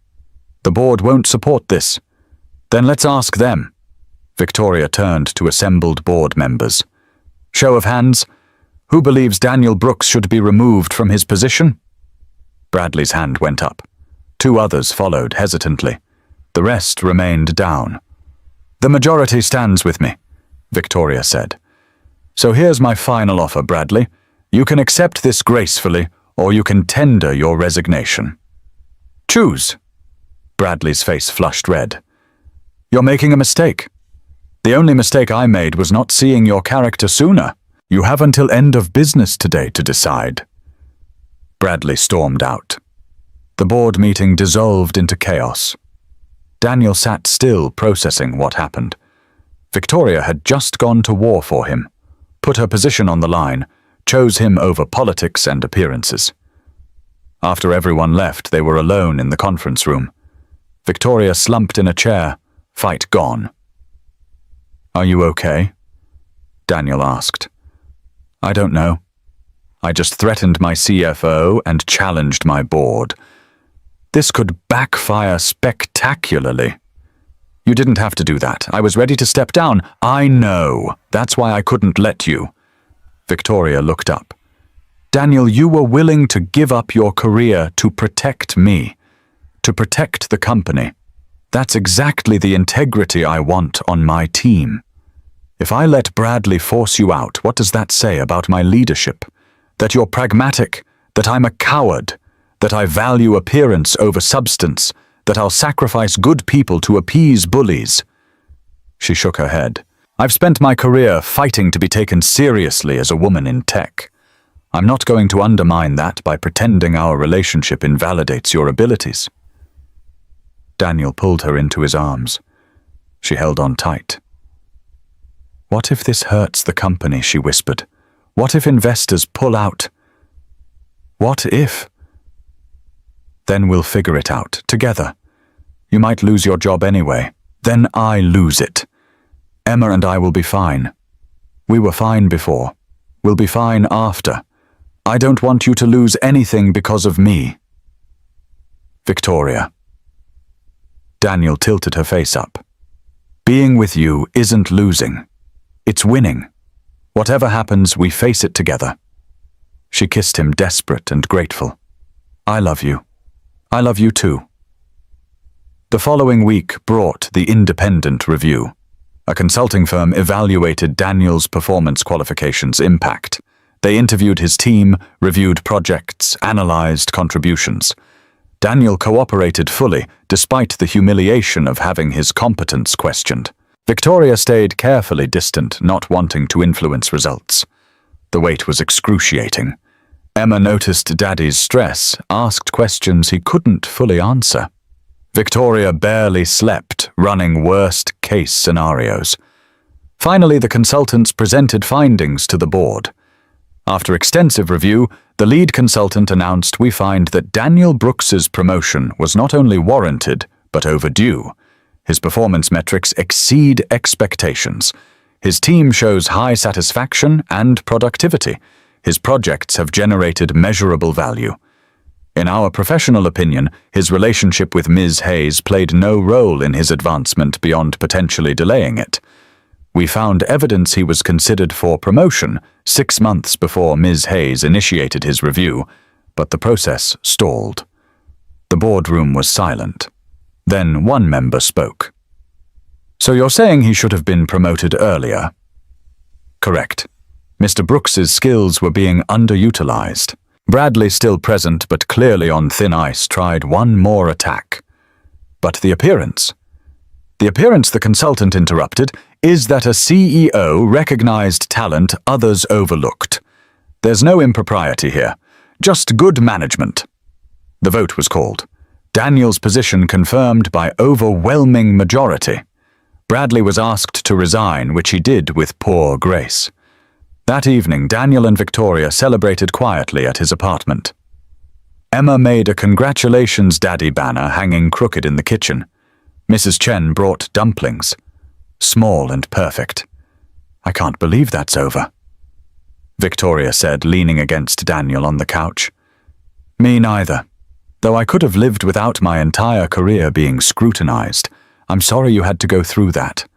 The board won't support this. Then let's ask them. Victoria turned to assembled board members. Show of hands. Who believes Daniel Brooks should be removed from his position? Bradley's hand went up. 2 others followed hesitantly. The rest remained down. The majority stands with me, Victoria said. So here's my final offer, Bradley. You can accept this gracefully, or you can tender your resignation. Choose. Bradley's face flushed red. You're making a mistake. The only mistake I made was not seeing your character sooner. You have until end of business today to decide. Bradley stormed out. The board meeting dissolved into chaos. Daniel sat still, processing what happened. Victoria had just gone to war for him, put her position on the line, chose him over politics and appearances. After everyone left, they were alone in the conference room. Victoria slumped in a chair, fight gone. Are you okay? Daniel asked. I don't know. I just threatened my CFO and challenged my board. This could backfire spectacularly. You didn't have to do that. I was ready to step down. I know. That's why I couldn't let you. Victoria looked up. Daniel, you were willing to give up your career to protect me, to protect the company. That's exactly the integrity I want on my team. If I let Bradley force you out, what does that say about my leadership? That you're pragmatic, that I'm a coward, that I value appearance over substance, that I'll sacrifice good people to appease bullies. She shook her head. I've spent my career fighting to be taken seriously as a woman in tech. I'm not going to undermine that by pretending our relationship invalidates your abilities. Daniel pulled her into his arms. She held on tight. What if this hurts the company, she whispered. What if investors pull out? What if? Then we'll figure it out, together. You might lose your job anyway. Then I lose it. Emma and I will be fine. We were fine before. We'll be fine after. I don't want you to lose anything because of me. Victoria. Daniel tilted her face up. Being with you isn't losing. It's winning. Whatever happens, we face it together. She kissed him, desperate and grateful. I love you. I love you too. The following week brought the independent review. A consulting firm evaluated Daniel's performance qualifications impact. They interviewed his team, reviewed projects, analyzed contributions. Daniel cooperated fully, despite the humiliation of having his competence questioned. Victoria stayed carefully distant, not wanting to influence results. The wait was excruciating. Emma noticed Daddy's stress, asked questions he couldn't fully answer. Victoria barely slept, running worst-case scenarios. Finally, the consultants presented findings to the board. After extensive review, the lead consultant announced, we find that Daniel Brooks's promotion was not only warranted, but overdue. His performance metrics exceed expectations. His team shows high satisfaction and productivity. His projects have generated measurable value. In our professional opinion, his relationship with Ms. Hayes played no role in his advancement beyond potentially delaying it. We found evidence he was considered for promotion 6 months before Ms. Hayes initiated his review, but the process stalled. The boardroom was silent. Then one member spoke. So you're saying he should have been promoted earlier? Correct. Mr. Brooks's skills were being underutilized. Bradley, still present but clearly on thin ice, tried one more attack. But the appearance? The appearance, the consultant interrupted, is that a CEO recognized talent others overlooked. There's no impropriety here, just good management. The vote was called. Daniel's position confirmed by overwhelming majority. Bradley was asked to resign, which he did with poor grace. That evening, Daniel and Victoria celebrated quietly at his apartment. Emma made a congratulations daddy banner hanging crooked in the kitchen. Mrs. Chen brought dumplings. Small and perfect. I can't believe that's over, Victoria said, leaning against Daniel on the couch. Me neither. Though I could have lived without my entire career being scrutinized, I'm sorry you had to go through that.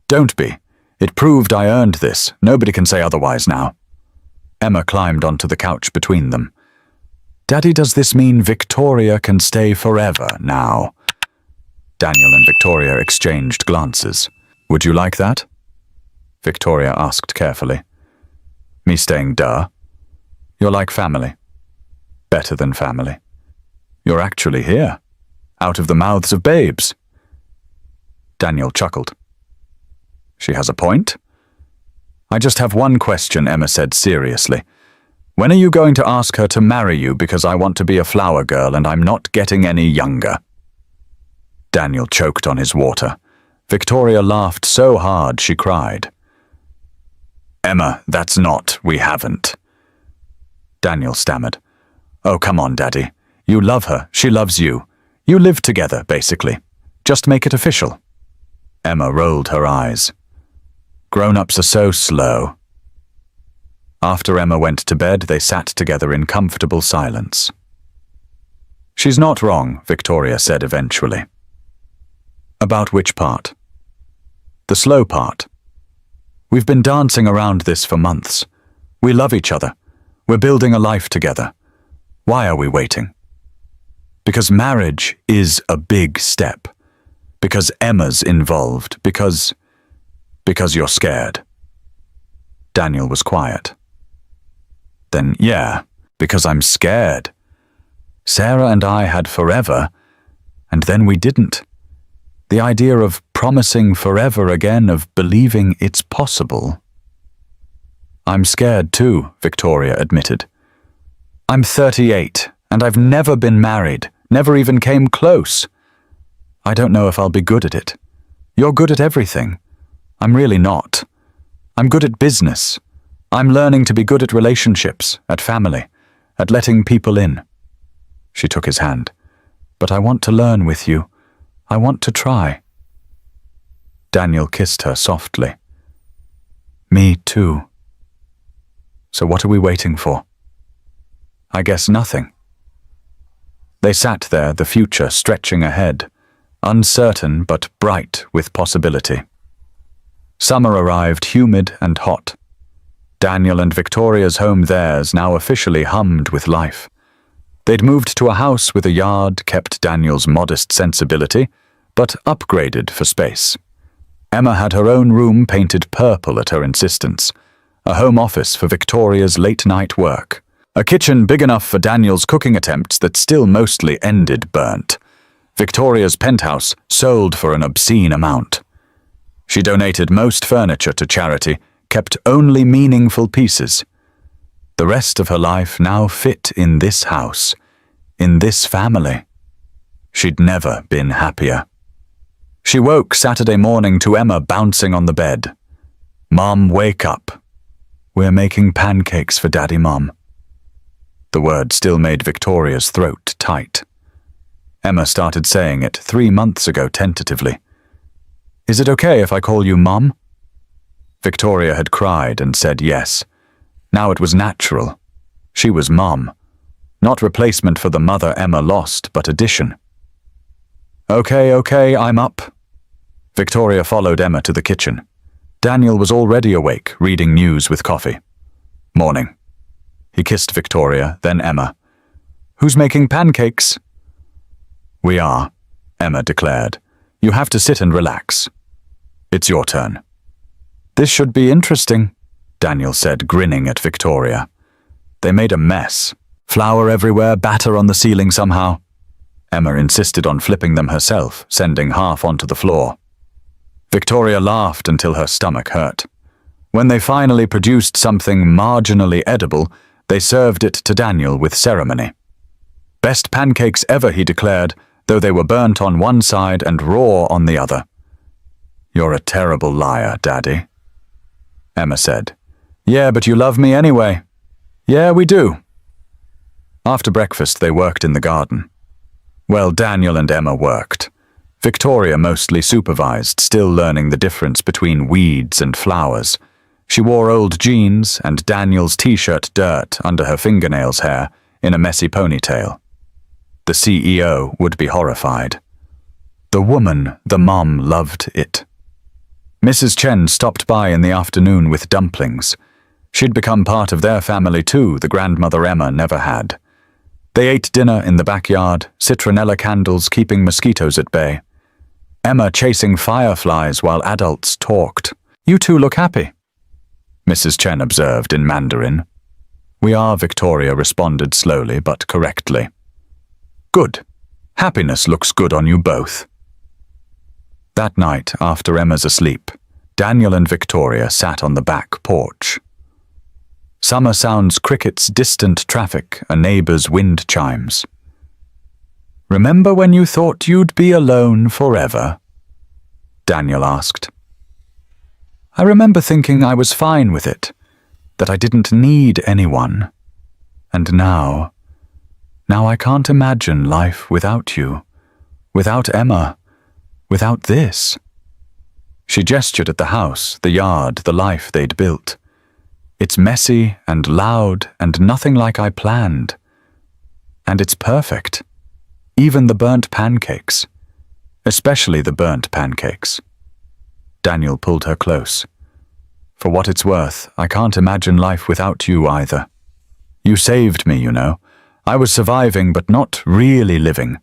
Don't be. It proved I earned this. Nobody can say otherwise now. Emma climbed onto the couch between them. Daddy, does this mean Victoria can stay forever now? Daniel and Victoria exchanged glances. Would you like that? Victoria asked carefully. Me staying, duh. You're like family. Better than family. You're actually here, out of the mouths of babes. Daniel chuckled. She has a point. I just have one question, Emma said seriously. When are you going to ask her to marry you because I want to be a flower girl and I'm not getting any younger? Daniel choked on his water. Victoria laughed so hard she cried. Emma, that's not, we haven't. Daniel stammered. Oh, come on, Daddy. You love her, she loves you. You live together, basically. Just make it official. Emma rolled her eyes. Grown-ups are so slow. After Emma went to bed, they sat together in comfortable silence. She's not wrong, Victoria said eventually. About which part? The slow part. We've been dancing around this for months. We love each other. We're building a life together. Why are we waiting? Because marriage is a big step. Because Emma's involved. Because you're scared. Daniel was quiet. Then, yeah, because I'm scared. Sarah and I had forever, and then we didn't. The idea of promising forever again, of believing it's possible. I'm scared too, Victoria admitted. I'm 38, and I've never been married, never even came close. I don't know if I'll be good at it. You're good at everything. I'm really not. I'm good at business. I'm learning to be good at relationships, at family, at letting people in. She took his hand. But I want to learn with you. I want to try. Daniel kissed her softly. Me too. So what are we waiting for? I guess nothing. They sat there, the future stretching ahead, uncertain but bright with possibility. Summer arrived humid and hot. Daniel and Victoria's home, theirs, now officially hummed with life. They'd moved to a house with a yard, kept Daniel's modest sensibility, but upgraded for space. Emma had her own room painted purple at her insistence, a home office for Victoria's late-night work, a kitchen big enough for Daniel's cooking attempts that still mostly ended burnt. Victoria's penthouse sold for an obscene amount. She donated most furniture to charity, kept only meaningful pieces. The rest of her life now fit in this house, in this family. She'd never been happier. She woke Saturday morning to Emma bouncing on the bed. Mom, wake up. We're making pancakes for Daddy, Mom. The word still made Victoria's throat tight. Emma started saying it 3 months ago tentatively. Is it okay if I call you Mom? Victoria had cried and said yes. Now it was natural. She was Mom. Not replacement for the mother Emma lost, but addition. Okay, I'm up. Victoria followed Emma to the kitchen. Daniel was already awake, reading news with coffee. Morning. He kissed Victoria, then Emma. Who's making pancakes? We are, Emma declared. You have to sit and relax. It's your turn. This should be interesting, Daniel said, grinning at Victoria. They made a mess. Flour everywhere, batter on the ceiling somehow. Emma insisted on flipping them herself, sending half onto the floor. Victoria laughed until her stomach hurt. When they finally produced something marginally edible, they served it to Daniel with ceremony. Best pancakes ever, he declared, though they were burnt on one side and raw on the other. You're a terrible liar, Daddy. Emma said. Yeah, but you love me anyway. Yeah, we do. After breakfast, they worked in the garden. Well, Daniel and Emma worked. Victoria mostly supervised, still learning the difference between weeds and flowers. She wore old jeans and Daniel's t-shirt dirt under her fingernails' hair in a messy ponytail. The CEO would be horrified. The woman, the mom, loved it. Mrs. Chen stopped by in the afternoon with dumplings. She'd become part of their family too, the grandmother Emma never had. They ate dinner in the backyard, citronella candles keeping mosquitoes at bay. Emma chasing fireflies while adults talked. "You two look happy," Mrs. Chen observed in Mandarin. "We are," Victoria responded slowly but correctly. "Good. Happiness looks good on you both." That night, after Emma's asleep, Daniel and Victoria sat on the back porch. Summer sounds, crickets, distant traffic, a neighbor's wind chimes. "Remember when you thought you'd be alone forever?" Daniel asked. "I remember thinking I was fine with it, that I didn't need anyone. And now I can't imagine life without you, without Emma, without this." She gestured at the house, the yard, the life they'd built. "It's messy and loud and nothing like I planned. And it's perfect. Even the burnt pancakes. Especially the burnt pancakes." Daniel pulled her close. "For what it's worth, I can't imagine life without you either. You saved me, you know. I was surviving but not really living,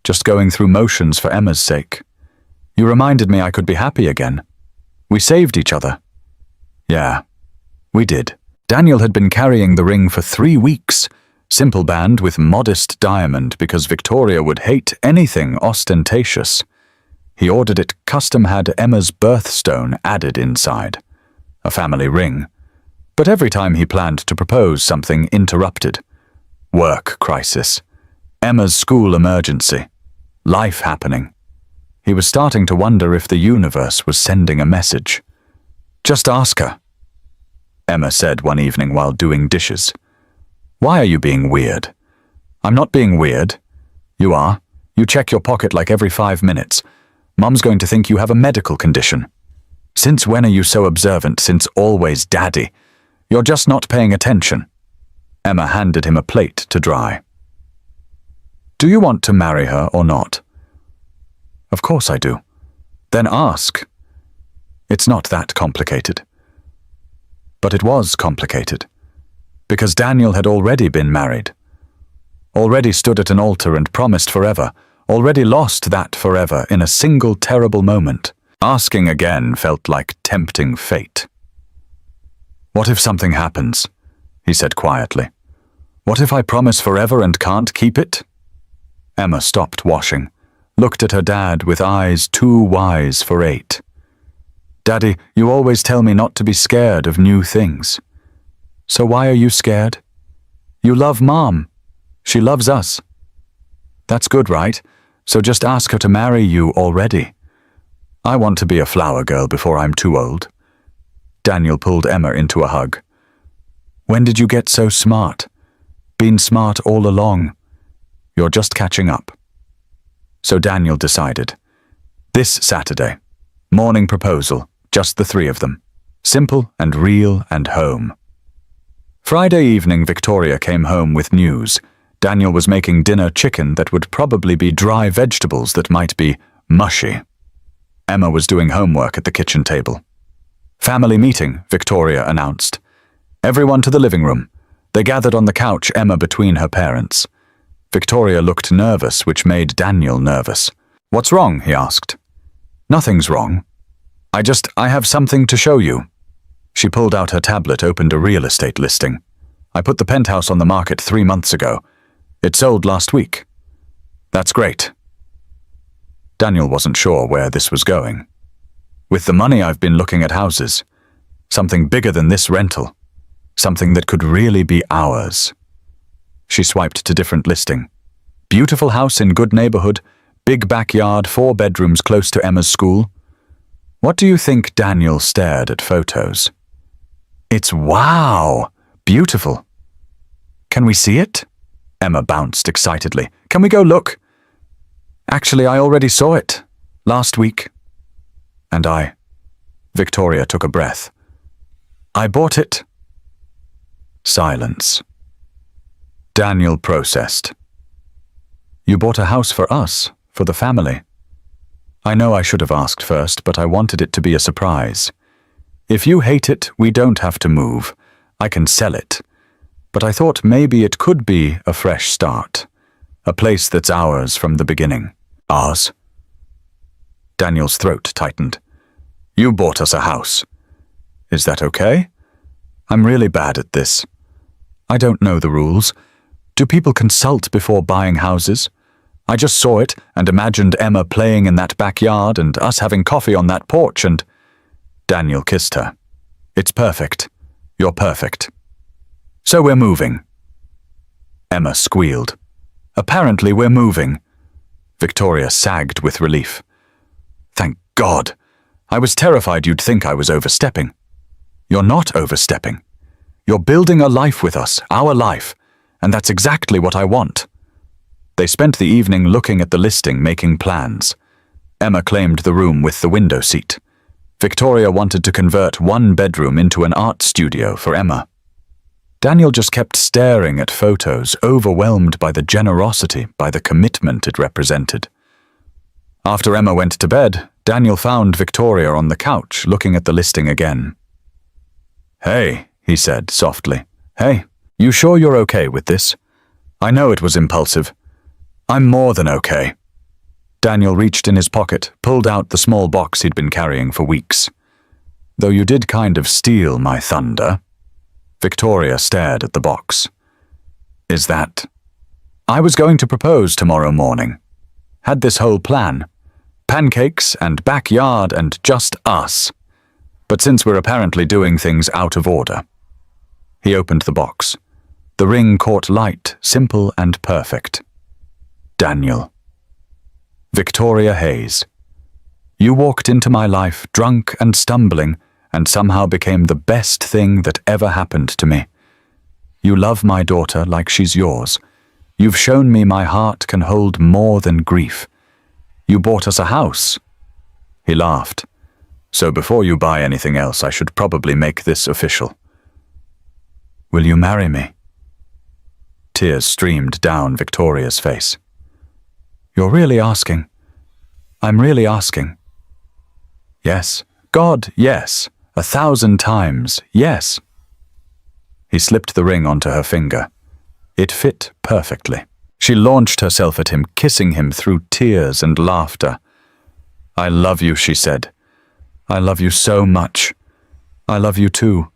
just going through motions for Emma's sake. You reminded me I could be happy again. We saved each other." "Yeah, we did." Daniel had been carrying the ring for 3 weeks, simple band with modest diamond because Victoria would hate anything ostentatious. He ordered it custom, had Emma's birthstone added inside. A family ring. But every time he planned to propose, something interrupted. Work crisis. Emma's school emergency. Life happening. He was starting to wonder if the universe was sending a message. "Just ask her," Emma said one evening while doing dishes. "Why are you being weird?" "I'm not being weird." "You are. You check your pocket like every 5 minutes. Mum's going to think you have a medical condition." "Since when are you so observant? Since always, Daddy. You're just not paying attention." Emma handed him a plate to dry. "Do you want to marry her or not?" "Of course I do." "Then ask." It's not that complicated. But it was complicated. Because Daniel had already been married. Already stood at an altar and promised forever. Already lost that forever in a single terrible moment. Asking again felt like tempting fate. "What if something happens?" he said quietly. "What if I promise forever and can't keep it?" Emma stopped washing, looked at her dad with eyes too wise for 8. "Daddy, you always tell me not to be scared of new things. So why are you scared? You love Mom. She loves us. That's good, right? So just ask her to marry you already. I want to be a flower girl before I'm too old." Daniel pulled Emma into a hug. "When did you get so smart? Been smart all along. You're just catching up." So Daniel decided. This Saturday, morning proposal, just the 3 of them. Simple and real and home. Friday evening, Victoria came home with news. Daniel was making dinner chicken that would probably be dry vegetables that might be mushy. Emma was doing homework at the kitchen table. "Family meeting," Victoria announced. "Everyone to the living room." They gathered on the couch, Emma between her parents. Victoria looked nervous, which made Daniel nervous. "What's wrong?" he asked. "Nothing's wrong. I have something to show you." She pulled out her tablet, opened a real estate listing. "I put the penthouse on the market 3 months ago. It sold last week." "That's great." Daniel wasn't sure where this was going. "With the money I've been looking at houses. Something bigger than this rental. Something that could really be ours." She swiped to different listing. "Beautiful house in good neighborhood, big backyard, 4 bedrooms close to Emma's school." What do you think? Daniel stared at photos. "It's wow! Beautiful." "Can we see it?" Emma bounced excitedly. "Can we go look?" "Actually, I already saw it. Last week." "And I." Victoria took a breath. "I bought it." Silence. Daniel processed. You bought a house for us, for the family. I know I should have asked first, but I wanted it to be a surprise. If you hate it, we don't have to move. I can sell it. But I thought maybe it could be a fresh start. A place that's ours from the beginning. Ours? Daniel's throat tightened. You bought us a house. Is that okay? I'm really bad at this. I don't know the rules. Do people consult before buying houses? I just saw it and imagined Emma playing in that backyard and us having coffee on that porch and... Daniel kissed her. It's perfect. You're perfect. So we're moving. Emma squealed. Apparently we're moving. Victoria sagged with relief. Thank God. I was terrified you'd think I was overstepping. You're not overstepping. You're building a life with us, our life, and that's exactly what I want. They spent the evening looking at the listing, making plans. Emma claimed the room with the window seat. Victoria wanted to convert one bedroom into an art studio for Emma. Daniel just kept staring at photos, overwhelmed by the generosity, by the commitment it represented. After Emma went to bed, Daniel found Victoria on the couch, looking at the listing again. Hey, he said softly. Hey, you sure you're okay with this? I know it was impulsive. I'm more than okay. Daniel reached in his pocket, pulled out the small box he'd been carrying for weeks. Though you did kind of steal my thunder. Victoria stared at the box. Is that... I was going to propose tomorrow morning. Had this whole plan. Pancakes and backyard and just us. But since we're apparently doing things out of order. He opened the box. The ring caught light, simple and perfect. Daniel. Victoria Hayes. You walked into my life drunk and stumbling and somehow became the best thing that ever happened to me. You love my daughter like she's yours. You've shown me my heart can hold more than grief. You bought us a house. He laughed. So before you buy anything else, I should probably make this official. Will you marry me? Tears streamed down Victoria's face. You're really asking? I'm really asking. Yes. God, yes. 1,000 times, yes. He slipped the ring onto her finger. It fit perfectly. She launched herself at him, kissing him through tears and laughter. I love you, she said. I love you so much. I love you too,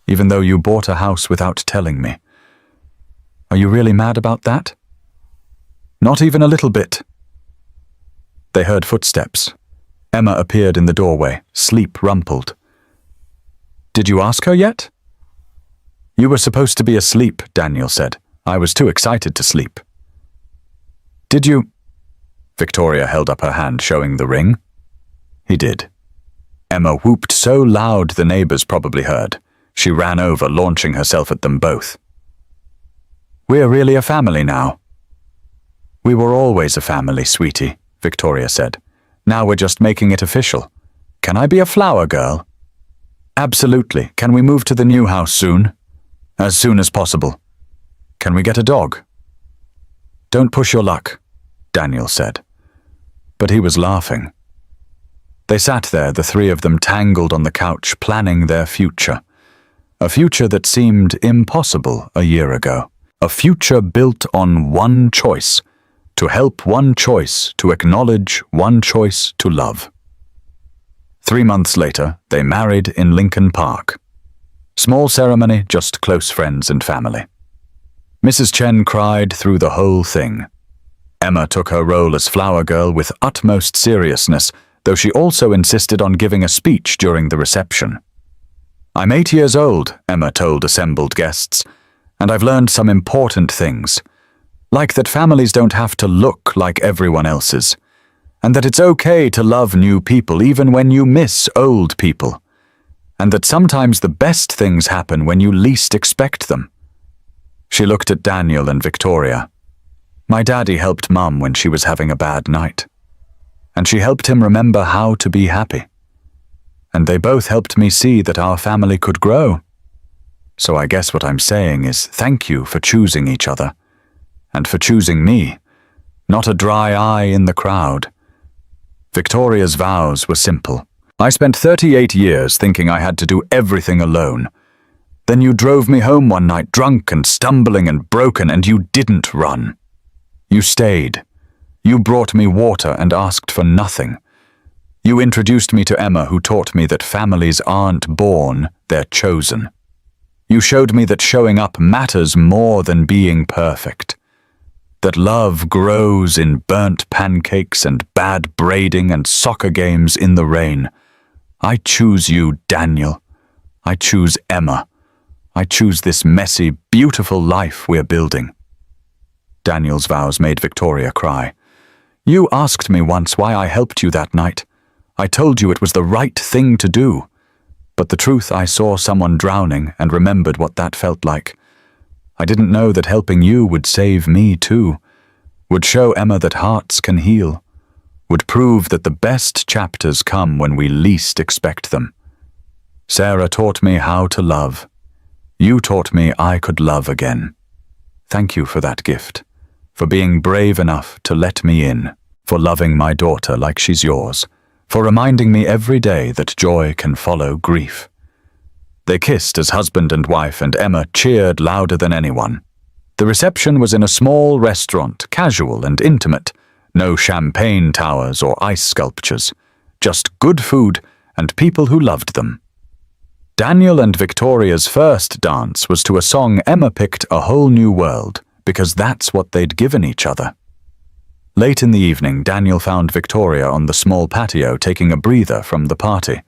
even though you bought a house without telling me. Are you really mad about that? Not even a little bit. They heard footsteps. Emma appeared in the doorway, sleep rumpled. Did you ask her yet? You were supposed to be asleep, Daniel said. I was too excited to sleep. Did you? Victoria held up her hand, showing the ring. He did. Emma whooped so loud the neighbors probably heard. She ran over, launching herself at them both. We're really a family now. We were always a family, sweetie, Victoria said. Now we're just making it official. Can I be a flower girl? Absolutely. Can we move to the new house soon? As soon as possible. Can we get a dog? Don't push your luck, Daniel said. But he was laughing. They sat there, the three of them tangled on the couch, planning their future. A future that seemed impossible a year ago. A future built on one choice. To help one choice, to acknowledge one choice to love. 3 months later, they married in Lincoln Park. Small ceremony, just close friends and family. Mrs. Chen cried through the whole thing. Emma took her role as flower girl with utmost seriousness, though she also insisted on giving a speech during the reception. I'm 8 years old, Emma told assembled guests, and I've learned some important things. Like that families don't have to look like everyone else's, and that it's okay to love new people even when you miss old people, and that sometimes the best things happen when you least expect them. She looked at Daniel and Victoria. My daddy helped Mum when she was having a bad night, and she helped him remember how to be happy. And they both helped me see that our family could grow. So I guess what I'm saying is thank you for choosing each other, and for choosing me, Not a dry eye in the crowd. Victoria's vows were simple. I spent 38 years thinking I had to do everything alone. Then you drove me home one night drunk and stumbling and broken, and you didn't run. You stayed. You brought me water and asked for nothing. You introduced me to Emma, who taught me that families aren't born, they're chosen. You showed me that showing up matters more than being perfect. That love grows in burnt pancakes and bad braiding and soccer games in the rain. I choose you, Daniel. I choose Emma. I choose this messy, beautiful life we're building. Daniel's vows made Victoria cry. You asked me once why I helped you that night. I told you it was the right thing to do. But the truth, I saw someone drowning and remembered what that felt like. I didn't know that helping you would save me too, would show Emma that hearts can heal, would prove that the best chapters come when we least expect them. Sarah taught me how to love. You taught me I could love again. Thank you for that gift, for being brave enough to let me in, for loving my daughter like she's yours, for reminding me every day that joy can follow grief. They kissed as husband and wife, and Emma cheered louder than anyone. The reception was in a small restaurant, casual and intimate. No champagne towers or ice sculptures, just good food and people who loved them. Daniel and Victoria's first dance was to a song Emma picked, A Whole New World, because that's what they'd given each other. Late in the evening, Daniel found Victoria on the small patio taking a breather from the party.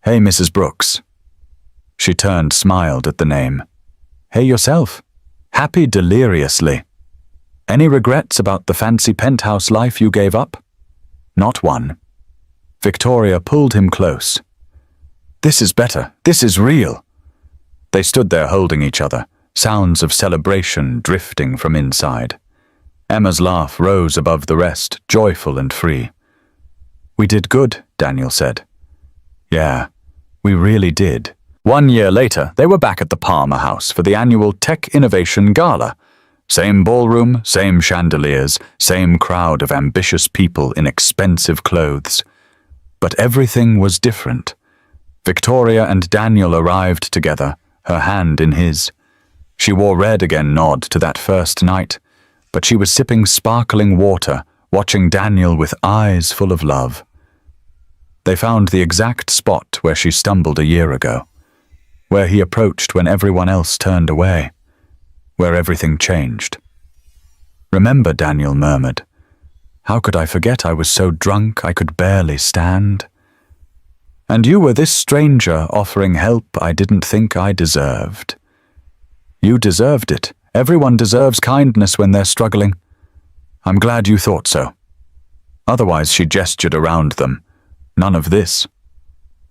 Hey, Mrs. Brooks. She turned, smiled at the name. Hey yourself. Happy deliriously. Any regrets about the fancy penthouse life you gave up? Not one. Victoria pulled him close. This is better. This is real. They stood there holding each other, sounds of celebration drifting from inside. Emma's laugh rose above the rest, joyful and free. We did good, Daniel said. Yeah, we really did. 1 year later, they were back at the Palmer House for the annual Tech Innovation Gala. Same ballroom, same chandeliers, same crowd of ambitious people in expensive clothes. But everything was different. Victoria and Daniel arrived together, her hand in his. She wore red again, nod to that first night, but she was sipping sparkling water, watching Daniel with eyes full of love. They found the exact spot where she stumbled a year ago, where he approached when everyone else turned away, where everything changed. Remember, Daniel murmured. How could I forget I was so drunk I could barely stand? And you were this stranger offering help I didn't think I deserved. You deserved it. Everyone deserves kindness when they're struggling. I'm glad you thought so. Otherwise, she gestured around them. None of this.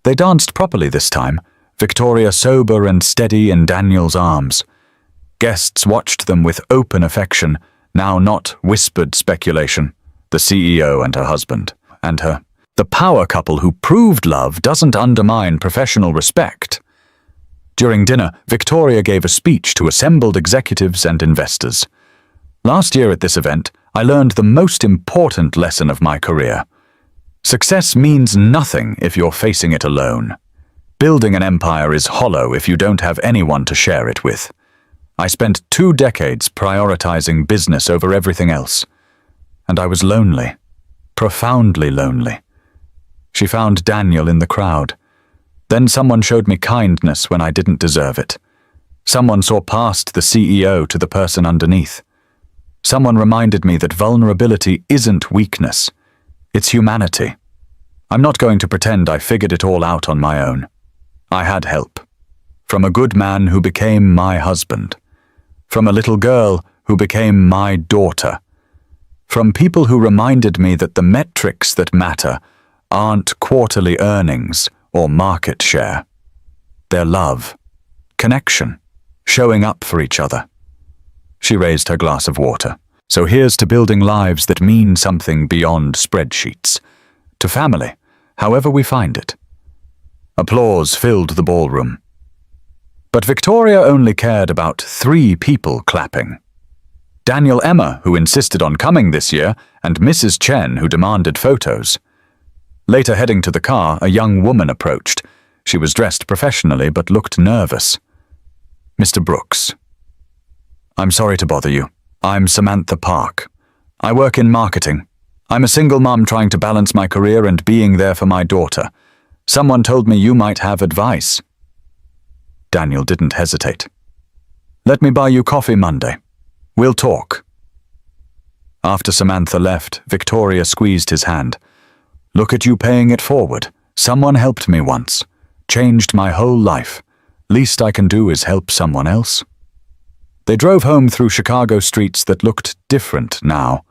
They danced properly this time, Victoria sober and steady in Daniel's arms. Guests watched them with open affection, now not whispered speculation. The CEO and her husband, and her. The power couple who proved love doesn't undermine professional respect. During dinner, Victoria gave a speech to assembled executives and investors. Last year at this event, I learned the most important lesson of my career. Success means nothing if you're facing it alone. Building an empire is hollow if you don't have anyone to share it with. I spent 2 decades prioritizing business over everything else. And I was lonely, profoundly lonely. She found Daniel in the crowd. Then someone showed me kindness when I didn't deserve it. Someone saw past the CEO to the person underneath. Someone reminded me that vulnerability isn't weakness. It's humanity. I'm not going to pretend I figured it all out on my own. I had help. From a good man who became my husband. From a little girl who became my daughter. From people who reminded me that the metrics that matter aren't quarterly earnings or market share. They're love, connection, showing up for each other. She raised her glass of water. So here's to building lives that mean something beyond spreadsheets. To family, however we find it. Applause filled the ballroom. But Victoria only cared about 3 people clapping. Daniel Emma, who insisted on coming this year, and Mrs. Chen, who demanded photos. Later, heading to the car, a young woman approached. She was dressed professionally but looked nervous. "Mr. Brooks, I'm sorry to bother you. I'm Samantha Park. I work in marketing. I'm a single mom trying to balance my career and being there for my daughter. Someone told me you might have advice." Daniel didn't hesitate. "Let me buy you coffee Monday. We'll talk." After Samantha left, Victoria squeezed his hand. "Look at you paying it forward. Someone helped me once. Changed my whole life. Least I can do is help someone else." They drove home through Chicago streets that looked different now.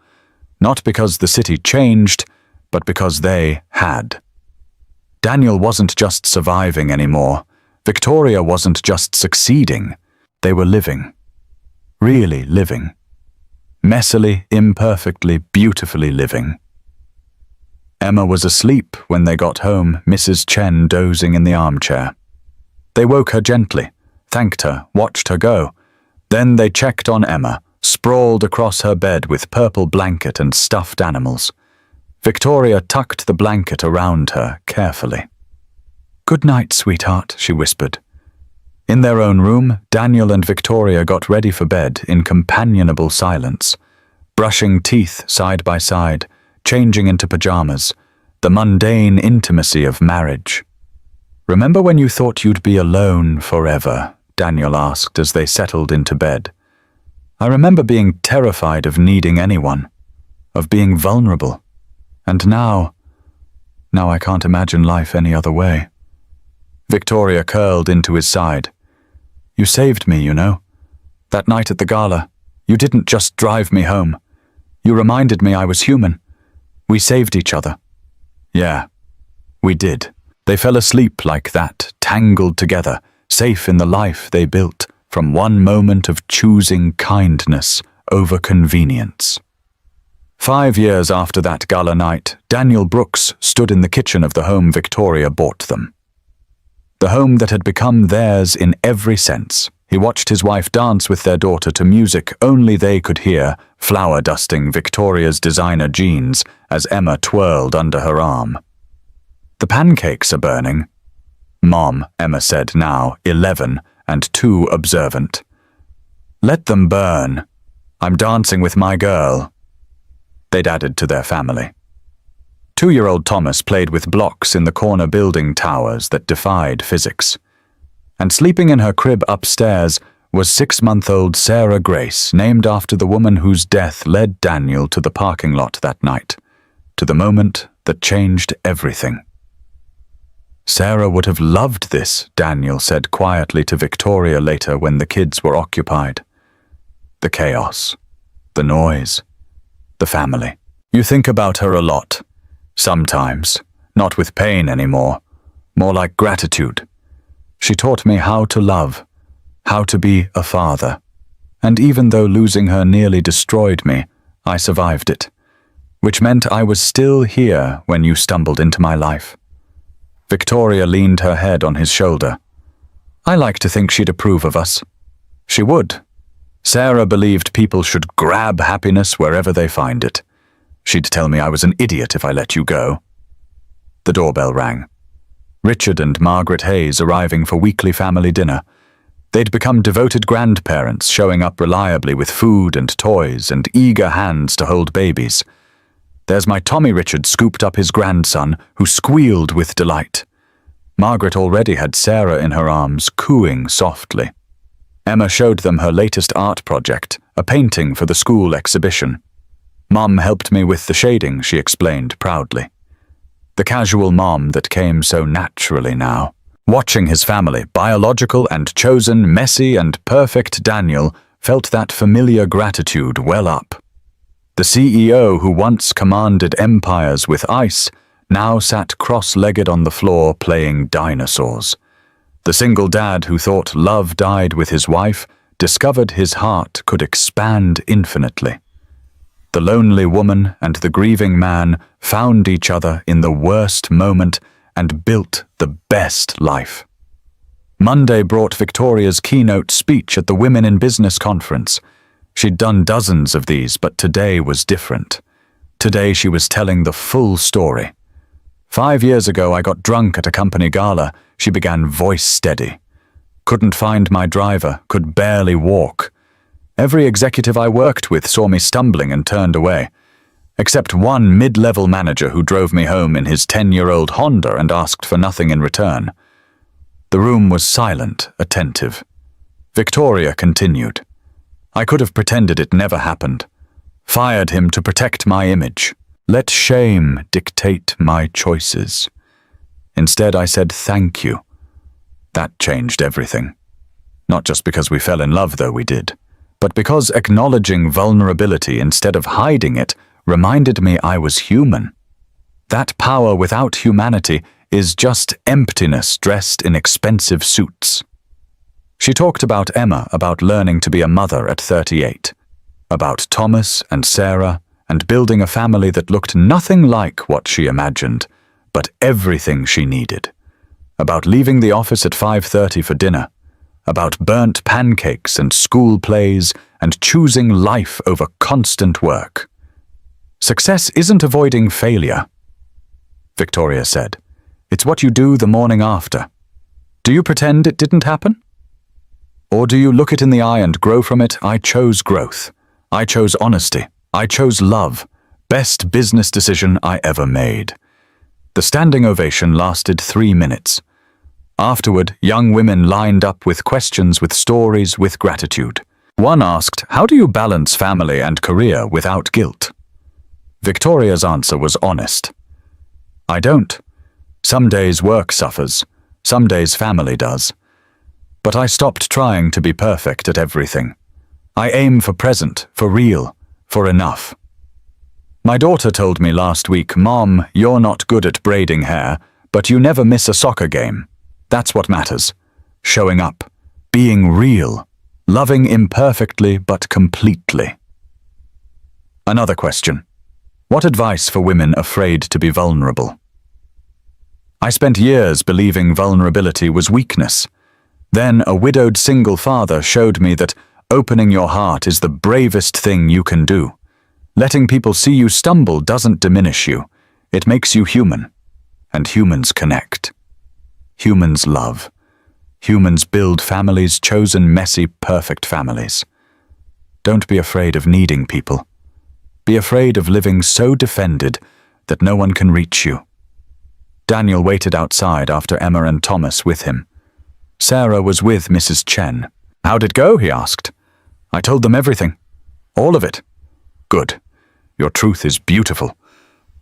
Not because the city changed, but because they had. Daniel wasn't just surviving anymore. Victoria wasn't just succeeding. They were living. Really living. Messily, imperfectly, beautifully living. Emma was asleep when they got home, Mrs. Chen dozing in the armchair. They woke her gently, thanked her, watched her go. Then they checked on Emma, sprawled across her bed with purple blanket and stuffed animals. Victoria tucked the blanket around her carefully. "Good night, sweetheart," she whispered. In their own room, Daniel and Victoria got ready for bed in companionable silence, brushing teeth side by side, changing into pajamas, the mundane intimacy of marriage. "Remember when you thought you'd be alone forever?" Daniel asked as they settled into bed. "I remember being terrified of needing anyone, of being vulnerable. And now I can't imagine life any other way." Victoria curled into his side. "You saved me, you know. That night at the gala, you didn't just drive me home. You reminded me I was human. We saved each other." "Yeah, we did." They fell asleep like that, tangled together, safe in the life they built, from one moment of choosing kindness over convenience. 5 years after that gala night, Daniel Brooks stood in the kitchen of the home Victoria bought them. The home that had become theirs in every sense. He watched his wife dance with their daughter to music only they could hear, flower dusting Victoria's designer jeans as Emma twirled under her arm. "The pancakes are burning." "Mom," Emma said now, 11 and too observant. "Let them burn. I'm dancing with my girl." They'd added to their family. 2-year-old Thomas played with blocks in the corner building towers that defied physics. And sleeping in her crib upstairs was 6-month-old Sarah Grace, named after the woman whose death led Daniel to the parking lot that night, to the moment that changed everything. "Sarah would have loved this," Daniel said quietly to Victoria later when the kids were occupied. The chaos, the noise, the family. "You think about her a lot. Sometimes, not with pain anymore, more like gratitude. She taught me how to love, how to be a father. And even though losing her nearly destroyed me, I survived it, which meant I was still here when you stumbled into my life." Victoria leaned her head on his shoulder. "I like to think she'd approve of us." She would. Sarah believed people should grab happiness wherever they find it. She'd tell me I was an idiot if I let you go. The doorbell rang. Richard and Margaret Hayes arriving for weekly family dinner. They'd become devoted grandparents, showing up reliably with food and toys and eager hands to hold babies. There's my Tommy Richard scooped up his grandson, who squealed with delight. Margaret already had Sarah in her arms, cooing softly. Emma showed them her latest art project, a painting for the school exhibition. "Mom helped me with the shading," she explained proudly. The casual mom that came so naturally now. Watching his family, biological and chosen, messy and perfect Daniel, felt that familiar gratitude well up. The CEO who once commanded empires with ice now sat cross-legged on the floor playing dinosaurs. The single dad who thought love died with his wife discovered his heart could expand infinitely. The lonely woman and the grieving man found each other in the worst moment and built the best life. Monday brought Victoria's keynote speech at the Women in Business conference. She'd done dozens of these, but today was different. Today she was telling the full story. 5 years ago I got drunk at a company gala, she began voice steady. Couldn't find my driver, could barely walk. Every executive I worked with saw me stumbling and turned away, except one mid-level manager who drove me home in his 10-year-old Honda and asked for nothing in return. The room was silent, attentive. Victoria continued. I could have pretended it never happened. Fired him to protect my image. Let shame dictate my choices. Instead, I said thank you. That changed everything. Not just because we fell in love, though we did, but because acknowledging vulnerability instead of hiding it reminded me I was human. That power without humanity is just emptiness dressed in expensive suits. She talked about Emma, about learning to be a mother at 38, about Thomas and Sarah, and building a family that looked nothing like what she imagined, but everything she needed. About leaving the office at 5:30 for dinner, about burnt pancakes and school plays and choosing life over constant work. Success isn't avoiding failure, Victoria said. It's what you do the morning after. Do you pretend it didn't happen? Or do you look it in the eye and grow from it? I chose growth. I chose honesty. I chose love. Best business decision I ever made. The standing ovation lasted 3 minutes. Afterward, young women lined up with questions, with stories, with gratitude. One asked, how do you balance family and career without guilt? Victoria's answer was honest. I don't. Some days work suffers. Some days family does. But I stopped trying to be perfect at everything. I aim for present, for real, for enough. My daughter told me last week, Mom, you're not good at braiding hair, but you never miss a soccer game. That's what matters. Showing up. Being real. Loving imperfectly but completely. Another question. What advice for women afraid to be vulnerable? I spent years believing vulnerability was weakness. Then a widowed single father showed me that opening your heart is the bravest thing you can do. Letting people see you stumble doesn't diminish you. It makes you human. And humans connect. Humans love. Humans build families, chosen, messy, perfect families. Don't be afraid of needing people. Be afraid of living so defended that no one can reach you. Daniel waited outside after Emma and Thomas with him. Sarah was with Mrs. Chen. How'd it go? He asked. I told them everything. All of it. Good. Your truth is beautiful.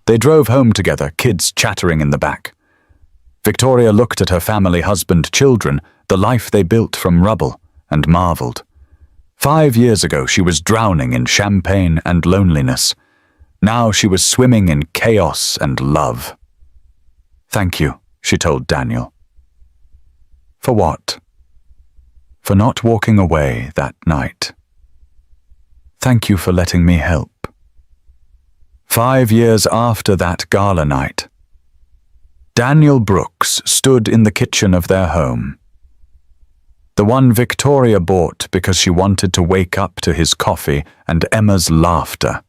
They drove home together, kids chattering in the back. Victoria looked at her family, husband, children, the life they built from rubble, and marveled. 5 years ago she was drowning in champagne and loneliness. Now she was swimming in chaos and love. Thank you, she told Daniel. For what? For not walking away that night. Thank you for letting me help. 5 years after that gala night, Daniel Brooks stood in the kitchen of their home. The one Victoria bought because she wanted to wake up to his coffee and Emma's laughter.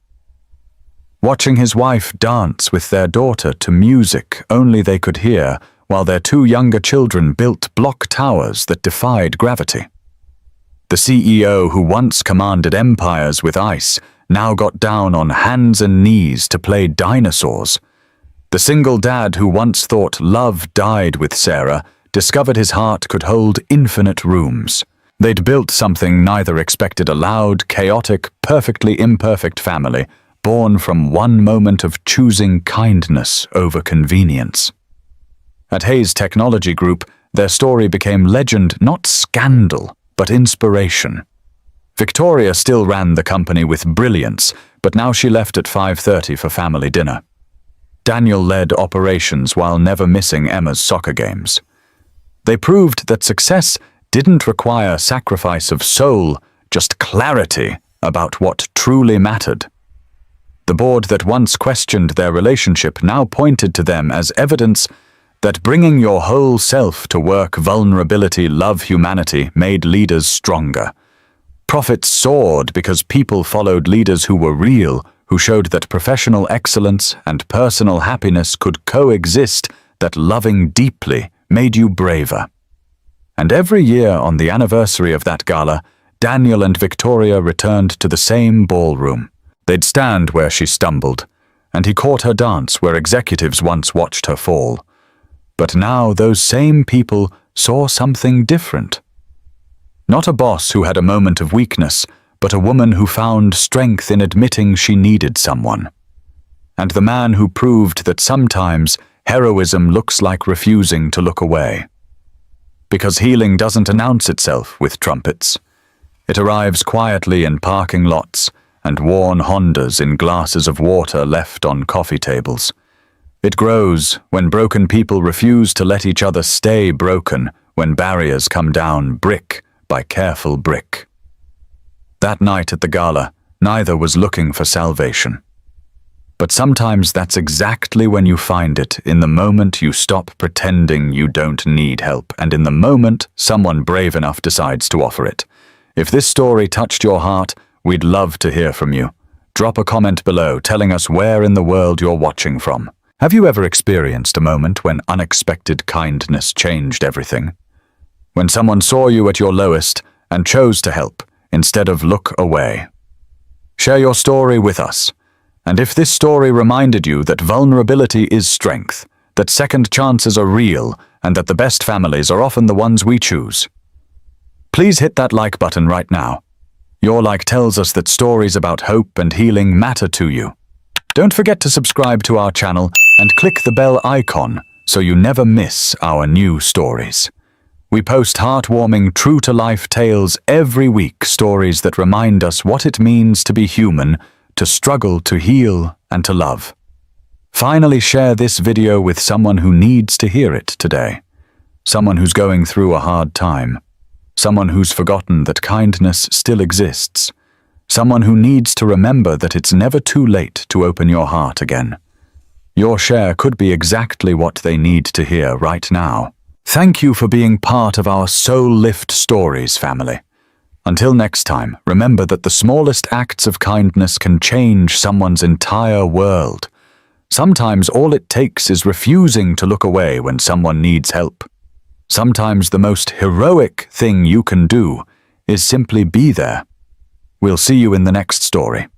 Watching his wife dance with their daughter to music only they could hear, while their 2 younger children built block towers that defied gravity. The CEO who once commanded empires with ice now got down on hands and knees to play dinosaurs. The single dad who once thought love died with Sarah discovered his heart could hold infinite rooms. They'd built something neither expected: a loud, chaotic, perfectly imperfect family, born from one moment of choosing kindness over convenience. At Hayes Technology Group, their story became legend, not scandal, but inspiration. Victoria still ran the company with brilliance, but now she left at 5:30 for family dinner. Daniel led operations while never missing Emma's soccer games. They proved that success didn't require sacrifice of soul, just clarity about what truly mattered. The board that once questioned their relationship now pointed to them as evidence that bringing your whole self to work, vulnerability, love, humanity, made leaders stronger. Profits soared because people followed leaders who were real, who showed that professional excellence and personal happiness could coexist, that loving deeply made you braver. And every year on the anniversary of that gala, Daniel and Victoria returned to the same ballroom. They'd stand where she stumbled, and he caught her dance where executives once watched her fall. But now those same people saw something different. Not a boss who had a moment of weakness, but a woman who found strength in admitting she needed someone. And the man who proved that sometimes heroism looks like refusing to look away. Because healing doesn't announce itself with trumpets. It arrives quietly in parking lots and worn Hondas in glasses of water left on coffee tables. It grows when broken people refuse to let each other stay broken, when barriers come down brick by careful brick. That night at the gala, neither was looking for salvation. But sometimes that's exactly when you find it, in the moment you stop pretending you don't need help, and in the moment someone brave enough decides to offer it. If this story touched your heart, we'd love to hear from you. Drop a comment below telling us where in the world you're watching from. Have you ever experienced a moment when unexpected kindness changed everything? When someone saw you at your lowest and chose to help instead of look away? Share your story with us. And if this story reminded you that vulnerability is strength, that second chances are real, and that the best families are often the ones we choose, please hit that like button right now. Your like tells us that stories about hope and healing matter to you. Don't forget to subscribe to our channel and click the bell icon so you never miss our new stories. We post heartwarming, true-to-life tales every week, stories that remind us what it means to be human, to struggle, to heal, and to love. Finally, share this video with someone who needs to hear it today. Someone who's going through a hard time. Someone who's forgotten that kindness still exists. Someone who needs to remember that it's never too late to open your heart again. Your share could be exactly what they need to hear right now. Thank you for being part of our Soul Lift Stories family. Until next time, remember that the smallest acts of kindness can change someone's entire world. Sometimes all it takes is refusing to look away when someone needs help. Sometimes the most heroic thing you can do is simply be there. We'll see you in the next story.